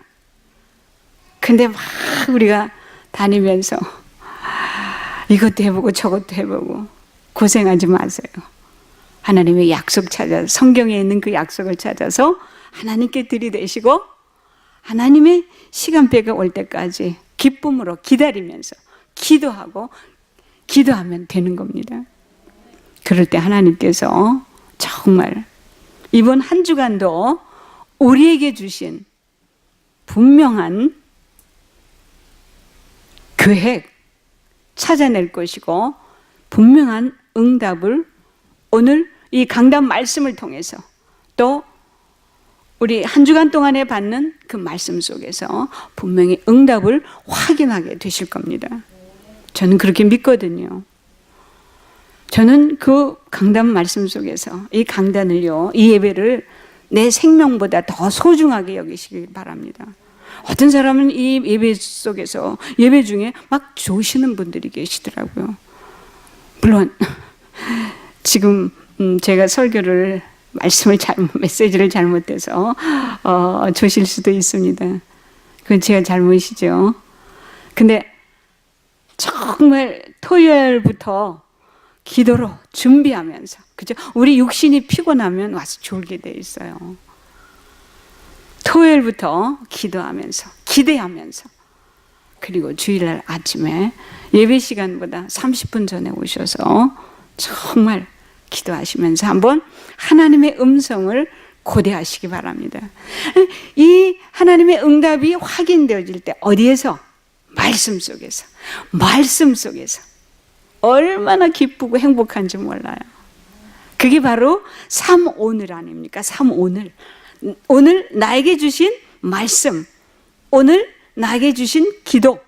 근데 막 우리가 다니면서 이것도 해보고 저것도 해보고 고생하지 마세요. 하나님의 약속 찾아서 성경에 있는 그 약속을 찾아서 하나님께 들이대시고 하나님의 시간표가 올 때까지 기쁨으로 기다리면서 기도하면 되는 겁니다. 그럴 때 하나님께서 정말 이번 한 주간도 우리에게 주신 분명한 계획 찾아낼 것이고 분명한 응답을 오늘 이 강단 말씀을 통해서 또 우리 한 주간 동안에 받는 그 말씀 속에서 분명히 응답을 확인하게 되실 겁니다. 저는 그렇게 믿거든요. 저는 그 강단 말씀 속에서 이 강단을요, 이 예배를 내 생명보다 더 소중하게 여기시길 바랍니다. 어떤 사람은 이 예배 속에서 예배 중에 막 조시는 분들이 계시더라고요. 물론 지금 제가 메시지를 잘못해서 조실 수도 있습니다. 그건 제가 잘못이죠. 근데 정말 토요일부터 기도로 준비하면서, 그죠? 우리 육신이 피곤하면 와서 졸게 돼 있어요. 토요일부터 기도하면서, 기대하면서, 그리고 주일날 아침에 예배 시간보다 30분 전에 오셔서 정말 기도하시면서 한번 하나님의 음성을 고대하시기 바랍니다. 이 하나님의 응답이 확인되어질 때 어디에서? 말씀 속에서. 말씀 속에서. 얼마나 기쁘고 행복한지 몰라요. 그게 바로 삼오늘 아닙니까? 삼오늘. 오늘 나에게 주신 말씀, 오늘 나에게 주신 기도,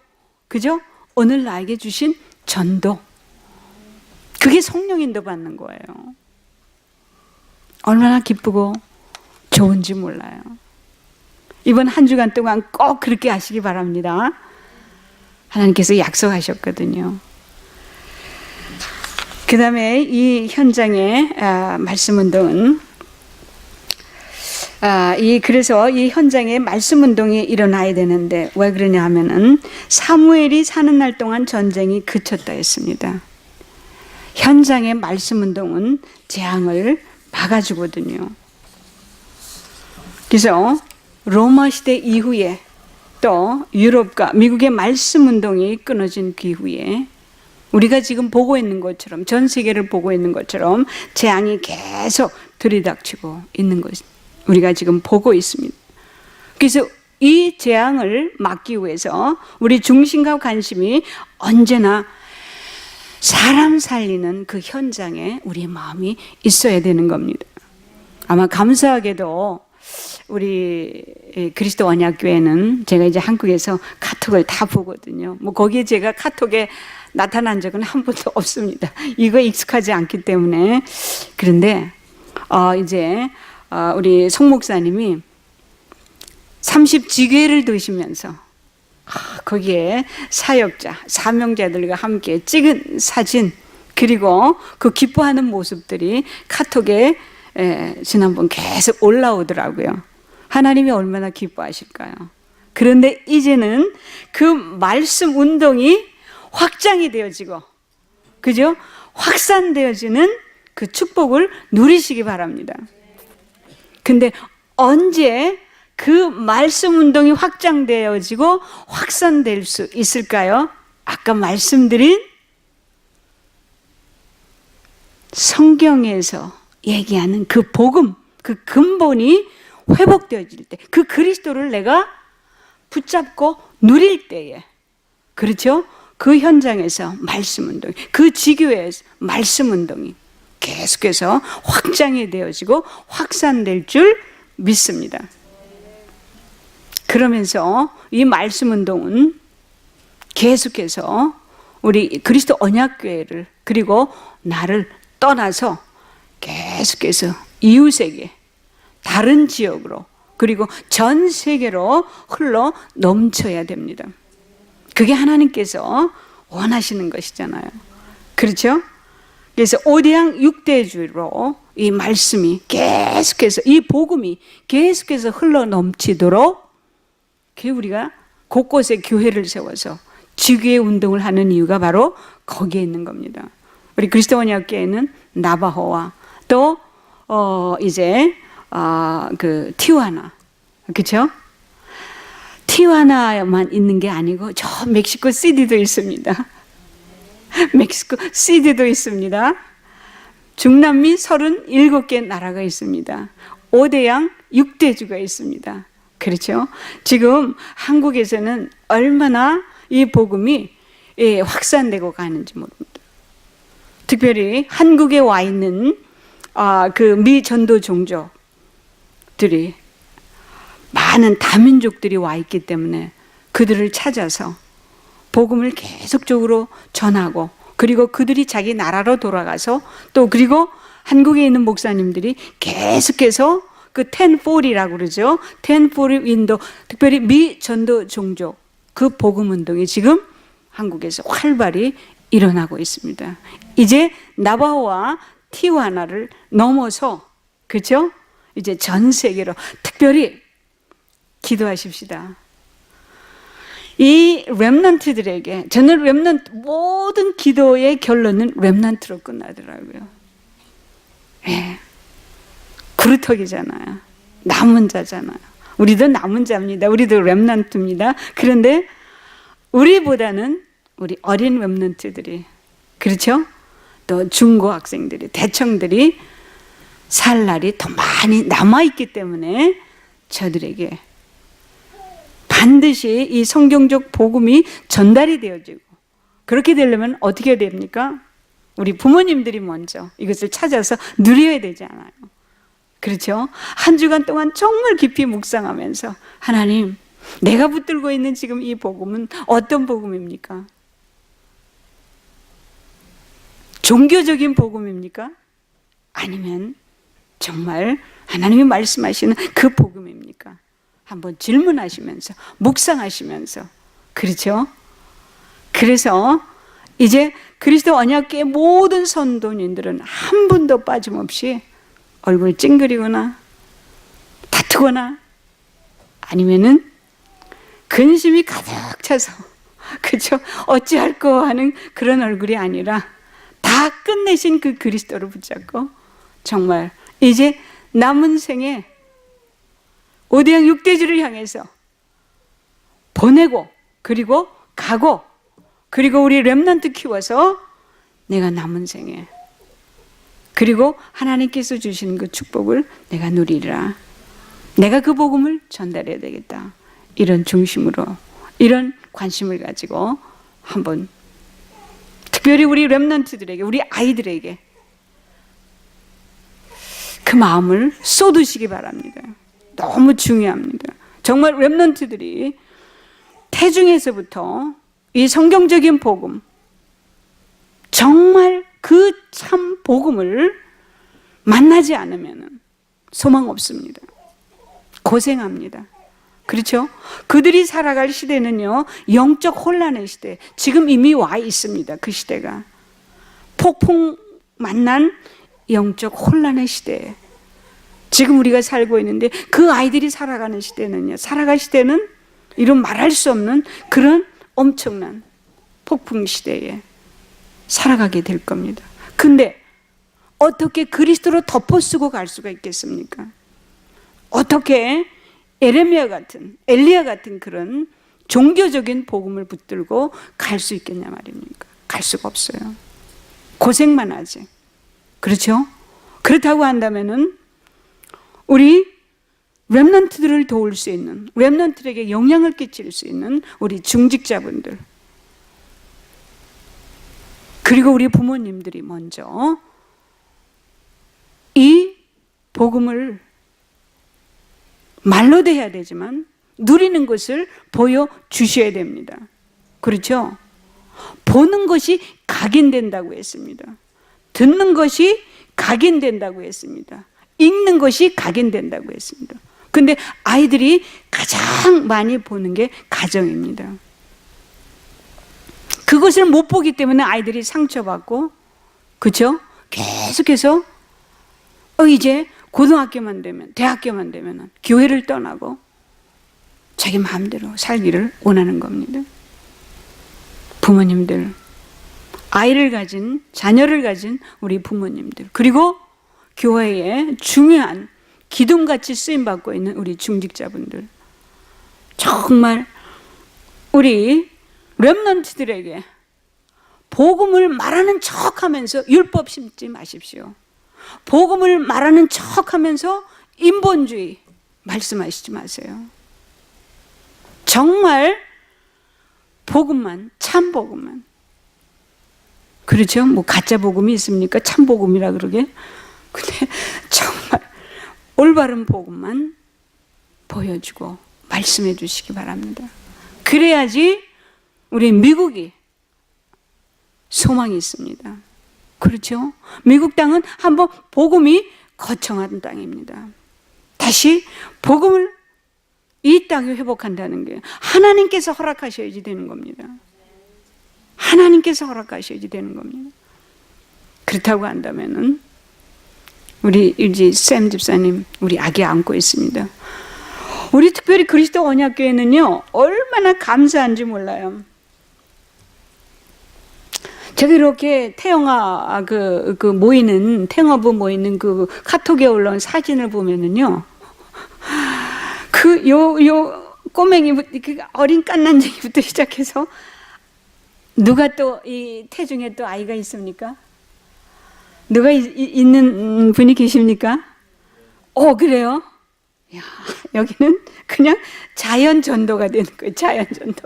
그죠? 오늘 나에게 주신 전도. 그게 성령 인도 받는 거예요. 얼마나 기쁘고 좋은지 몰라요. 이번 한 주간 동안 꼭 그렇게 하시기 바랍니다. 하나님께서 약속하셨거든요. 그 다음에 이 현장의 말씀 운동은 그래서 이 현장에 말씀 운동이 일어나야 되는데 왜 그러냐 하면은 사무엘이 사는 날 동안 전쟁이 그쳤다 했습니다. 현장의 말씀 운동은 재앙을 막아주거든요. 그래서 로마 시대 이후에 또 유럽과 미국의 말씀 운동이 끊어진 그 이후에 우리가 지금 보고 있는 것처럼 전 세계를 보고 있는 것처럼 재앙이 계속 들이닥치고 있는 것 우리가 지금 보고 있습니다. 그래서 이 재앙을 막기 위해서 우리 중심과 관심이 언제나 사람 살리는 그 현장에 우리의 마음이 있어야 되는 겁니다. 아마 감사하게도 우리 그리스도 언약교회는 제가 이제 한국에서 카톡을 다 보거든요. 뭐 거기에 제가 카톡에 나타난 적은 한 번도 없습니다. 이거 익숙하지 않기 때문에. 그런데 이제 우리 송 목사님이 30지교회를 두시면서 거기에 사역자, 사명자들과 함께 찍은 사진 그리고 그 기뻐하는 모습들이 카톡에 지난번 계속 올라오더라고요. 하나님이 얼마나 기뻐하실까요? 그런데 이제는 그 말씀 운동이 확장이 되어지고, 그죠? 확산되어지는 그 축복을 누리시기 바랍니다. 근데 언제 그 말씀 운동이 확장되어지고 확산될 수 있을까요? 아까 말씀드린 성경에서 얘기하는 그 복음, 그 근본이 회복되어질 때, 그 그리스도를 내가 붙잡고 누릴 때에, 그렇죠? 그 현장에서 말씀 운동이, 그 지교에서 말씀 운동이 계속해서 확장이 되어지고 확산될 줄 믿습니다. 그러면서 이 말씀 운동은 계속해서 우리 그리스도 언약교회를, 그리고 나를 떠나서 계속해서 이웃에게, 다른 지역으로, 그리고 전 세계로 흘러 넘쳐야 됩니다. 그게 하나님께서 원하시는 것이잖아요. 그렇죠? 그래서 5대양 6대주로 이 말씀이 계속해서, 이 복음이 계속해서 흘러 넘치도록 우리가 곳곳에 교회를 세워서 지교회 운동을 하는 이유가 바로 거기에 있는 겁니다. 우리 그리스도 언약교회는 나바호와 또 이제 그 티juana, 그렇죠? 티juana만 있는 게 아니고 저 멕시코 시티도 있습니다. 멕시코 시티도 있습니다. 중남미 37개 나라가 있습니다. 5대양 6대주가 있습니다. 그렇죠? 지금 한국에서는 얼마나 이 복음이 확산되고 가는지 모릅니다. 특별히 한국에 와 있는 그 미 전도 종족들이, 많은 다민족들이 와 있기 때문에 그들을 찾아서 복음을 계속적으로 전하고, 그리고 그들이 자기 나라로 돌아가서 또, 그리고 한국에 있는 목사님들이 계속해서 그 1040이라고 그러죠. 1040 윈도, 특별히 미 전도 종족 그 복음 운동이 지금 한국에서 활발히 일어나고 있습니다. 이제 나바호와 티juana를 넘어서, 그렇죠? 이제 전 세계로 특별히 기도하십시다. 이 렘넌트들에게, 저는 모든 기도의 결론은 렘넌트로 끝나더라고요. 예. 그루터기잖아요. 남은 자잖아요. 우리도 남은 자입니다. 우리도 렘넌트입니다. 그런데 우리보다는 우리 어린 렘넌트들이, 그렇죠? 또 중고학생들이, 대청들이 살 날이 더 많이 남아있기 때문에 저들에게 반드시 이 성경적 복음이 전달이 되어지고, 그렇게 되려면 어떻게 됩니까? 우리 부모님들이 먼저 이것을 찾아서 누려야 되지 않아요? 그렇죠? 한 주간 동안 정말 깊이 묵상하면서, 하나님, 내가 붙들고 있는 지금 이 복음은 어떤 복음입니까? 종교적인 복음입니까? 아니면 정말 하나님이 말씀하시는 그 복음입니까? 한번 질문하시면서, 묵상하시면서, 그렇죠? 그래서 이제 그리스도 언약궤의 모든 선도님들은 한 분도 빠짐없이 얼굴 찡그리거나 다투거나 아니면은 근심이 가득 차서, 그렇죠? 어찌할꼬 하는 그런 얼굴이 아니라 다 끝내신 그 그리스도를 붙잡고 정말 이제 남은 생에 5대양 6대주를 향해서 보내고, 그리고 가고, 그리고 우리 렘넌트 키워서 내가 남은 생에, 그리고 하나님께서 주시는 그 축복을 내가 누리리라. 내가 그 복음을 전달해야 되겠다. 이런 중심으로, 이런 관심을 가지고 한번 특별히 우리 렘넌트들에게, 우리 아이들에게 그 마음을 쏟으시기 바랍니다. 너무 중요합니다. 정말 렘넌트들이 태중에서부터 이 성경적인 복음, 정말 그 참 복음을 만나지 않으면 소망 없습니다. 고생합니다. 그렇죠? 그들이 살아갈 시대는요, 영적 혼란의 시대, 지금 이미 와 있습니다. 그 시대가 폭풍 만난 영적 혼란의 시대에 지금 우리가 살고 있는데 그 아이들이 살아가는 시대는요, 살아갈 시대는 이런 말할 수 없는 그런 엄청난 폭풍 시대에 살아가게 될 겁니다. 근데 어떻게 그리스도로 덮어쓰고 갈 수가 있겠습니까? 어떻게 에레미야 같은, 엘리야 같은 그런 종교적인 복음을 붙들고 갈 수 있겠냐 말입니까? 갈 수가 없어요. 고생만 하지. 그렇죠? 그렇다고 한다면은 우리 렘넌트들을 도울 수 있는, 렘넌트에게 영향을 끼칠 수 있는 우리 중직자분들, 그리고 우리 부모님들이 먼저 이 복음을 말로도 해야 되지만 누리는 것을 보여주셔야 됩니다. 그렇죠? 보는 것이 각인된다고 했습니다. 듣는 것이 각인된다고 했습니다. 읽는 것이 각인된다고 했습니다. 근데 아이들이 가장 많이 보는 게 가정입니다. 그것을 못 보기 때문에 아이들이 상처받고, 그렇죠? 계속해서 이제 고등학교만 되면, 대학교만 되면 교회를 떠나고 자기 마음대로 살기를 원하는 겁니다. 부모님들, 아이를 가진, 자녀를 가진 우리 부모님들, 그리고 교회에 중요한 기둥같이 쓰임받고 있는 우리 중직자분들, 정말 우리 렘넌트들에게 복음을 말하는 척하면서 율법 심지 마십시오. 복음을 말하는 척하면서 인본주의 말씀하시지 마세요. 정말 복음만, 참 복음만. 그렇죠? 뭐 가짜 복음이 있습니까? 참 복음이라 그러게. 근데 정말 올바른 복음만 보여주고 말씀해 주시기 바랍니다. 그래야지 우리 미국이 소망이 있습니다. 그렇죠? 미국 땅은 한번 복음이 거청한 땅입니다. 다시 복음을 이 땅에 회복한다는 게 하나님께서 허락하셔야지 되는 겁니다. 하나님께서 허락하셔야지 되는 겁니다. 그렇다고 한다면은 우리 이제 샘 집사님 우리 아기 안고 있습니다. 우리 특별히 그리스도 언약교회는요 얼마나 감사한지 몰라요. 제가 이렇게 태영아 그 모이는 태영아부 모이는 그 카톡에 올라온 사진을 보면은요 요 꼬맹이 그 어린 깐난쟁이부터 시작해서 누가 또 이 태중에 또 아이가 있습니까? 누가 있는 분이 계십니까? 그래요? 야, 여기는 그냥 자연 전도가 되는 거예요. 자연 전도.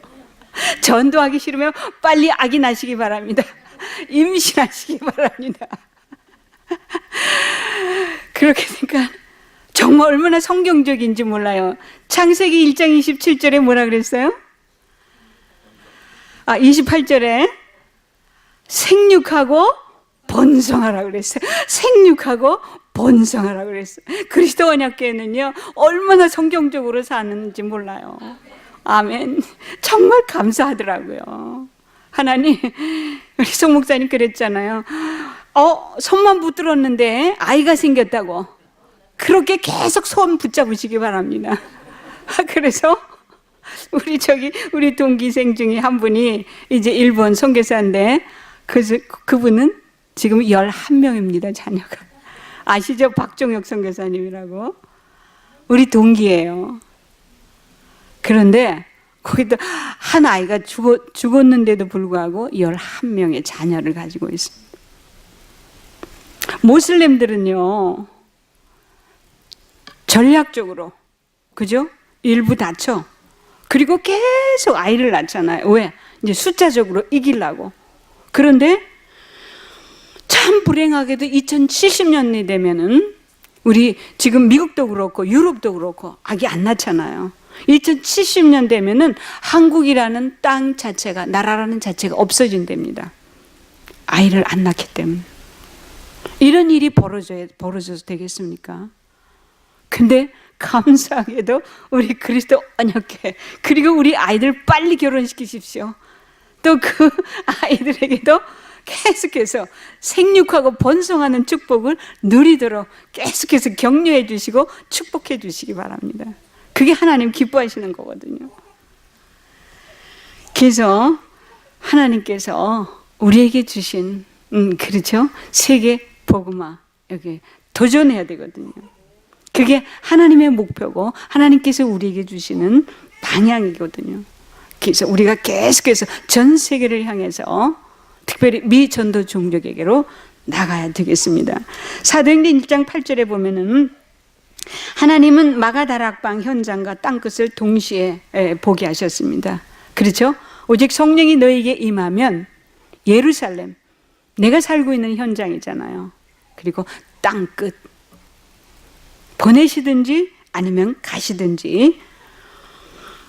전도하기 싫으면 빨리 아기 낳으시기 바랍니다. 임신하시기 바랍니다. 그렇게 되니까 정말 얼마나 성경적인지 몰라요. 창세기 1장 27절에 뭐라 그랬어요? 28절에 생육하고 번성하라 그랬어요. 생육하고 번성하라 그랬어요. 그리스도 언약궤는요 얼마나 성경적으로 사는지 몰라요. 아멘. 정말 감사하더라고요. 하나님, 우리 송 목사님 그랬잖아요. 손만 붙들었는데 아이가 생겼다고. 그렇게 계속 손 붙잡으시기 바랍니다. 그래서 우리 동기생 중에 한 분이 이제 일본 선교사인데 그분은 지금 11명입니다, 자녀가. 아시죠? 박종혁 선교사님이라고. 우리 동기예요. 그런데 거기다 한 아이가 죽었는데도 불구하고 11명의 자녀를 가지고 있습니다. 모슬렘들은요 전략적으로, 그죠? 일부 다쳐. 그리고 계속 아이를 낳잖아요. 왜? 이제 숫자적으로 이기려고. 그런데 참 불행하게도 2070년이 되면은 우리 지금 미국도 그렇고 유럽도 그렇고 아기 안 낳잖아요. 2070년 되면은 한국이라는 땅 자체가, 나라라는 자체가 없어진답니다. 아이를 안 낳기 때문에. 이런 일이 벌어져서 되겠습니까? 근데 감사하게도 우리 그리스도 언약궤, 그리고 우리 아이들 빨리 결혼시키십시오. 또 그 아이들에게도 계속해서 생육하고 번성하는 축복을 누리도록 계속해서 격려해 주시고 축복해 주시기 바랍니다. 그게 하나님 기뻐하시는 거거든요. 그래서 하나님께서 우리에게 주신 그렇죠? 세계 복음화 여기 도전해야 되거든요. 그게 하나님의 목표고 하나님께서 우리에게 주시는 방향이거든요. 그래서 우리가 계속해서 전 세계를 향해서 특별히 미전도 종족에게로 나가야 되겠습니다. 사도행전 1장 8절에 보면은 하나님은 마가다락방 현장과 땅끝을 동시에 보게 하셨습니다. 그렇죠? 오직 성령이 너에게 임하면 예루살렘, 내가 살고 있는 현장이잖아요. 그리고 땅끝 보내시든지 아니면 가시든지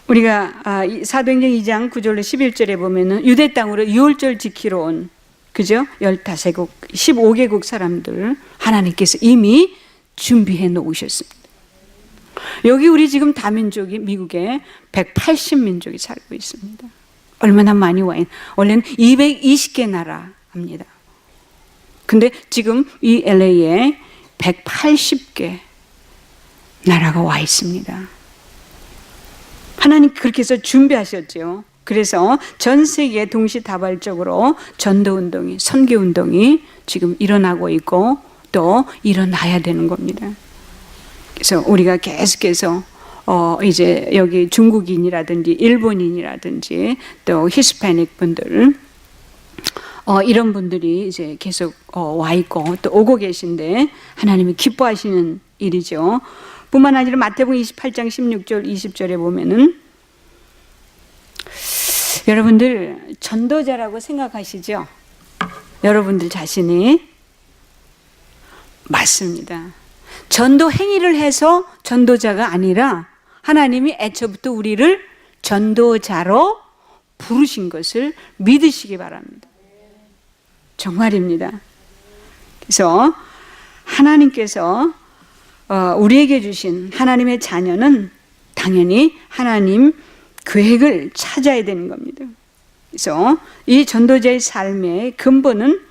우리가 사도행전 2장 9절로 11절에 보면은 유대 땅으로 유월절 지키러 온 그죠? 15개국, 15개국 사람들 하나님께서 이미 준비해 놓으셨습니다. 여기 우리 지금 다민족이 미국에 180민족이 살고 있습니다. 얼마나 많이 와 있는, 원래는 220개 나라입니다. 근데 지금 이 LA에 180개 나라가 와 있습니다. 하나님 그렇게 해서 준비하셨죠. 그래서 전 세계 동시다발적으로 전도운동이, 선교운동이 지금 일어나고 있고 또 일어나야 되는 겁니다. 그래서 우리가 계속해서 이제 여기 중국인이라든지 일본인이라든지 또 히스패닉 분들 이런 분들이 이제 계속 와 있고 또 오고 계신데 하나님이 기뻐하시는 일이죠. 뿐만 아니라 마태복음 28장 16절 20절에 보면은 여러분들 전도자라고 생각하시죠? 여러분들 자신이 맞습니다. 전도 행위를 해서 전도자가 아니라 하나님이 애초부터 우리를 전도자로 부르신 것을 믿으시기 바랍니다. 정말입니다. 그래서 하나님께서 우리에게 주신 하나님의 자녀는 당연히 하나님 계획을 찾아야 되는 겁니다. 그래서 이 전도자의 삶의 근본은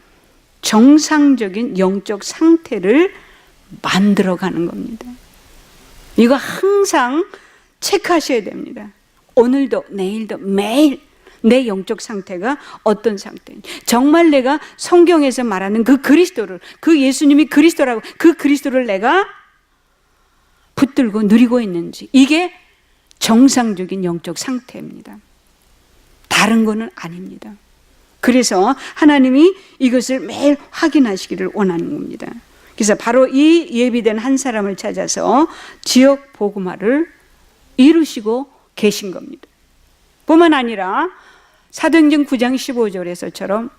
정상적인 영적 상태를 만들어가는 겁니다. 이거 항상 체크하셔야 됩니다. 오늘도 내일도 매일 내 영적 상태가 어떤 상태인지, 정말 내가 성경에서 말하는 그 그리스도를, 그 예수님이 그리스도라고 그 그리스도를 내가 붙들고 누리고 있는지, 이게 정상적인 영적 상태입니다. 다른 거는 아닙니다. 그래서 하나님이 이것을 매일 확인하시기를 원하는 겁니다. 그래서 바로 이 예비된 한 사람을 찾아서 지역 복음화를 이루시고 계신 겁니다. 뿐만 아니라 사도행전 9장 15절에서처럼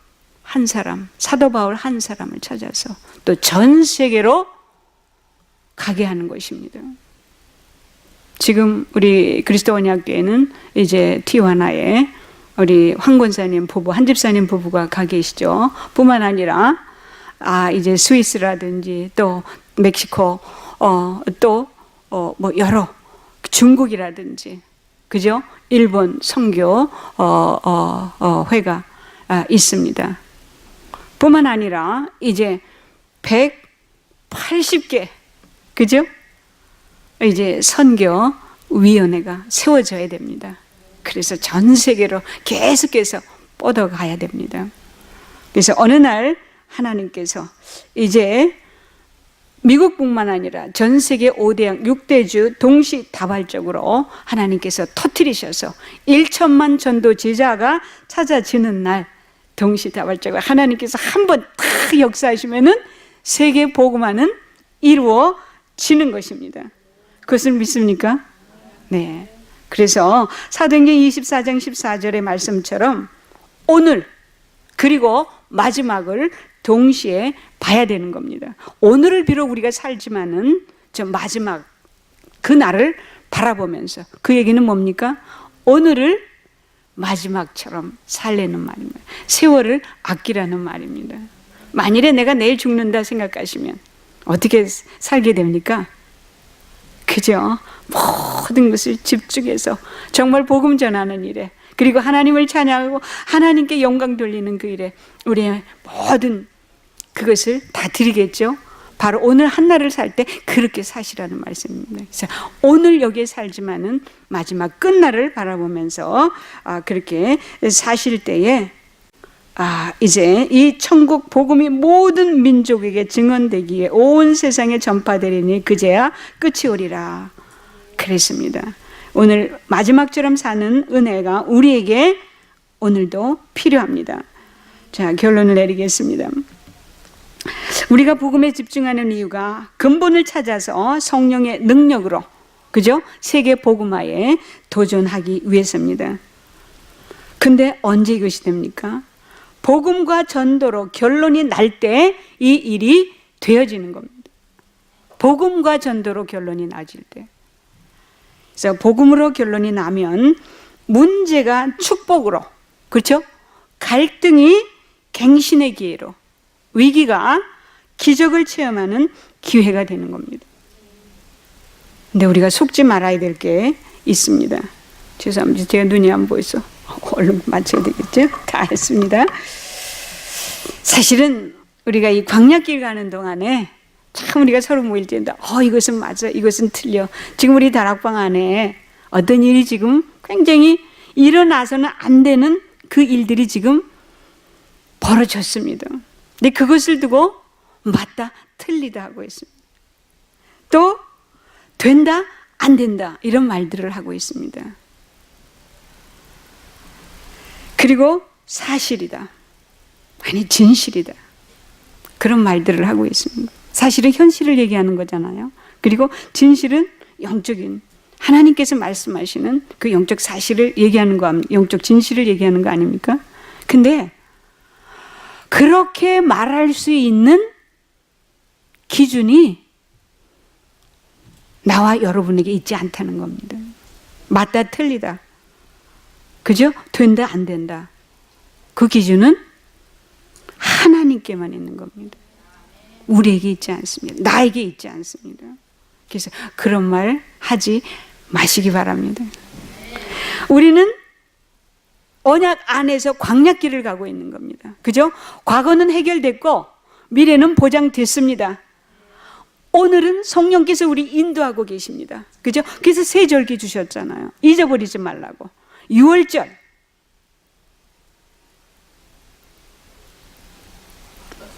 한 사람, 사도 바울 한 사람을 찾아서 또 전 세계로 가게 하는 것입니다. 지금 우리 그리스도 언약교회는 이제 티와나에 우리 황 권사님 부부, 한 집사님 부부가 가 계시죠. 뿐만 아니라 이제 스위스라든지 또 멕시코 또 뭐 여러 중국이라든지 그죠? 일본 선교 회가 있습니다. 뿐만 아니라 이제 180개 그죠? 이제 선교위원회가 세워져야 됩니다. 그래서 전 세계로 계속해서 뻗어가야 됩니다. 그래서 어느 날 하나님께서 이제 미국뿐만 아니라 전 세계 5대양 6대주 동시다발적으로 하나님께서 터뜨리셔서 1천만 전도 제자가 찾아지는 날 동시다발적으로 하나님께서 한번 딱 역사하시면은 세계 복음화는 이루어지는 것입니다. 그것을 믿습니까? 네. 그래서 사도행전 24장 14절의 말씀처럼 오늘 그리고 마지막을 동시에 봐야 되는 겁니다. 오늘을 비록 우리가 살지만은 저 마지막 그 날을 바라보면서 그 얘기는 뭡니까? 오늘을 마지막처럼 살려는 말입니다. 세월을 아끼라는 말입니다. 만일에 내가 내일 죽는다 생각하시면 어떻게 살게 됩니까? 그죠? 모든 것을 집중해서 정말 복음 전하는 일에 그리고 하나님을 찬양하고 하나님께 영광 돌리는 그 일에 우리의 모든 그것을 다 드리겠죠. 바로 오늘 한날을 살 때 그렇게 사시라는 말씀입니다. 그래서 오늘 여기에 살지만은 마지막 끝날을 바라보면서 그렇게 사실 때에 이제 이 천국 복음이 모든 민족에게 증언되기에 온 세상에 전파되리니 그제야 끝이 오리라 그랬습니다. 오늘 마지막처럼 사는 은혜가 우리에게 오늘도 필요합니다. 자, 결론을 내리겠습니다. 우리가 복음에 집중하는 이유가 근본을 찾아서 성령의 능력으로, 그죠? 세계 복음화에 도전하기 위해서입니다. 근데 언제 이것이 됩니까? 복음과 전도로 결론이 날 때 이 일이 되어지는 겁니다. 복음과 전도로 결론이 나질 때. 그래서 복음으로 결론이 나면 문제가 축복으로, 그렇죠? 갈등이 갱신의 기회로, 위기가 기적을 체험하는 기회가 되는 겁니다. 근데 우리가 속지 말아야 될 게 있습니다. 죄송합니다. 제가 눈이 안 보여서 얼른 맞춰야 되겠죠? 다 했습니다. 사실은 우리가 이 광야길 가는 동안에 참 우리가 서로 모일 때인데 이것은 맞아, 이것은 틀려. 지금 우리 다락방 안에 어떤 일이 지금 굉장히 일어나서는 안 되는 그 일들이 지금 벌어졌습니다. 근데 그것을 두고 맞다, 틀리다 하고 있습니다. 또 된다, 안 된다 이런 말들을 하고 있습니다. 그리고 사실이다, 아니 진실이다 그런 말들을 하고 있습니다. 사실은 현실을 얘기하는 거잖아요. 그리고 진실은 영적인 하나님께서 말씀하시는 그 영적 사실을 얘기하는 거, 영적 진실을 얘기하는 거 아닙니까? 근데 그렇게 말할 수 있는 기준이 나와 여러분에게 있지 않다는 겁니다. 맞다, 틀리다, 그죠? 된다, 안 된다. 그 기준은 하나님께만 있는 겁니다. 우리에게 있지 않습니다. 나에게 있지 않습니다. 그래서 그런 말 하지 마시기 바랍니다. 우리는 언약 안에서 광야길을 가고 있는 겁니다. 그죠? 과거는 해결됐고 미래는 보장됐습니다. 오늘은 성령께서 우리 인도하고 계십니다. 그죠? 그래서 세절기 주셨잖아요. 잊어버리지 말라고. 6월절.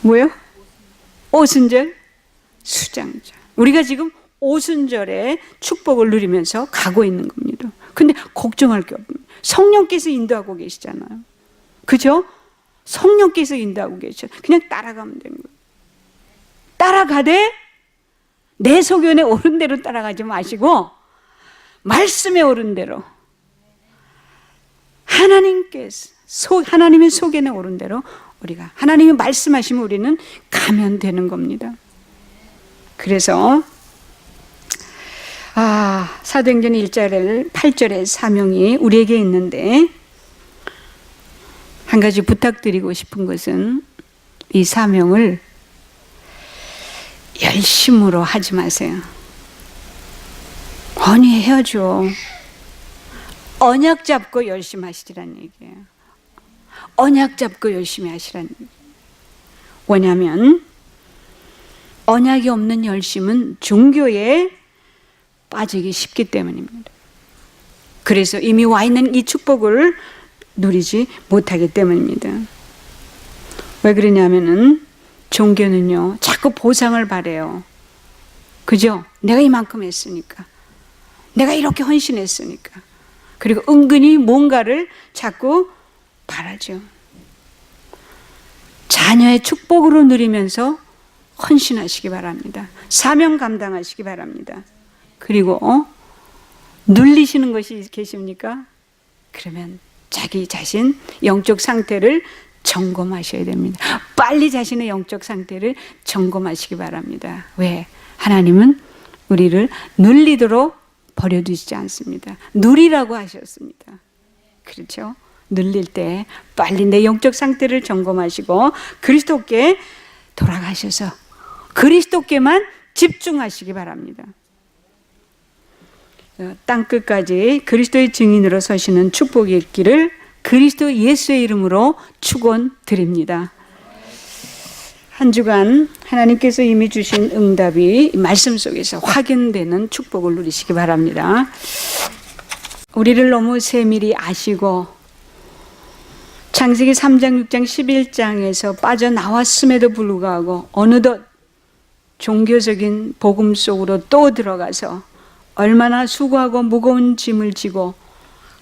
뭐요? 오순절, 수장절. 우리가 지금 오순절에 축복을 누리면서 가고 있는 겁니다. 근데 걱정할 게 없습니다. 성령께서 인도하고 계시잖아요. 그죠? 성령께서 인도하고 계셔. 그냥 따라가면 되는 거예요. 따라가되 내 소견에 옳은 대로 따라가지 마시고 말씀에 옳은 대로 하나님의 소견에 옳은 대로 우리가 하나님이 말씀하시면 우리는 가면 되는 겁니다. 그래서 사도행전 1절 8절의 사명이 우리에게 있는데 한 가지 부탁드리고 싶은 것은 이 사명을 열심으로 하지 마세요. 아니 해야죠. 언약 잡고 열심히 하시라는 얘기예요. 언약 잡고 열심히 하시라는 얘기예요. 왜냐하면 언약이 없는 열심은 종교에 빠지기 쉽기 때문입니다. 그래서 이미 와 있는 이 축복을 누리지 못하기 때문입니다. 왜 그러냐면은 종교는요 자꾸 보상을 바래요. 그죠? 내가 이만큼 했으니까, 내가 이렇게 헌신했으니까. 그리고 은근히 뭔가를 자꾸 바라죠. 자녀의 축복으로 누리면서 헌신하시기 바랍니다. 사명 감당하시기 바랍니다. 그리고 눌리시는 것이 계십니까? 그러면 자기 자신 영적 상태를 점검하셔야 됩니다. 빨리 자신의 영적 상태를 점검하시기 바랍니다. 왜? 하나님은 우리를 눌리도록 버려두시지 않습니다. 누리라고 하셨습니다. 그렇죠? 눌릴 때 빨리 내 영적 상태를 점검하시고 그리스도께 돌아가셔서 그리스도께만 집중하시기 바랍니다. 땅 끝까지 그리스도의 증인으로 서시는 축복이 있기를 그리스도 예수의 이름으로 축원드립니다. 한 주간 하나님께서 이미 주신 응답이 말씀 속에서 확인되는 축복을 누리시기 바랍니다. 우리를 너무 세밀히 아시고 창세기 3장, 6장, 11장에서 빠져나왔음에도 불구하고 어느덧 종교적인 복음 속으로 또 들어가서 얼마나 수고하고 무거운 짐을 지고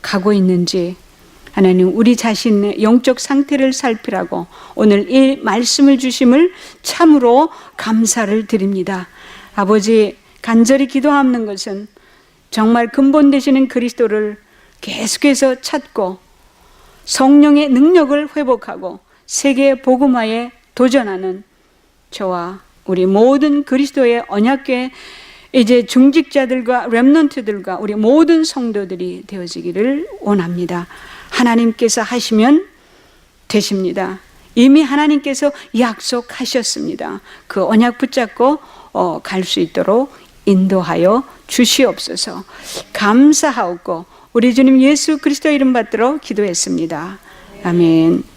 가고 있는지 하나님 우리 자신의 영적 상태를 살피라고 오늘 이 말씀을 주심을 참으로 감사를 드립니다. 아버지, 간절히 기도하는 것은 정말 근본 되시는 그리스도를 계속해서 찾고 성령의 능력을 회복하고 세계 복음화에 도전하는 저와 우리 모든 그리스도의 언약궤 이제 중직자들과 렘넌트들과 우리 모든 성도들이 되어지기를 원합니다. 하나님께서 하시면 되십니다. 이미 하나님께서 약속하셨습니다. 그 언약 붙잡고 갈 수 있도록 인도하여 주시옵소서. 감사하옵고 우리 주님 예수 그리스도 이름 받들어 기도했습니다. 아멘.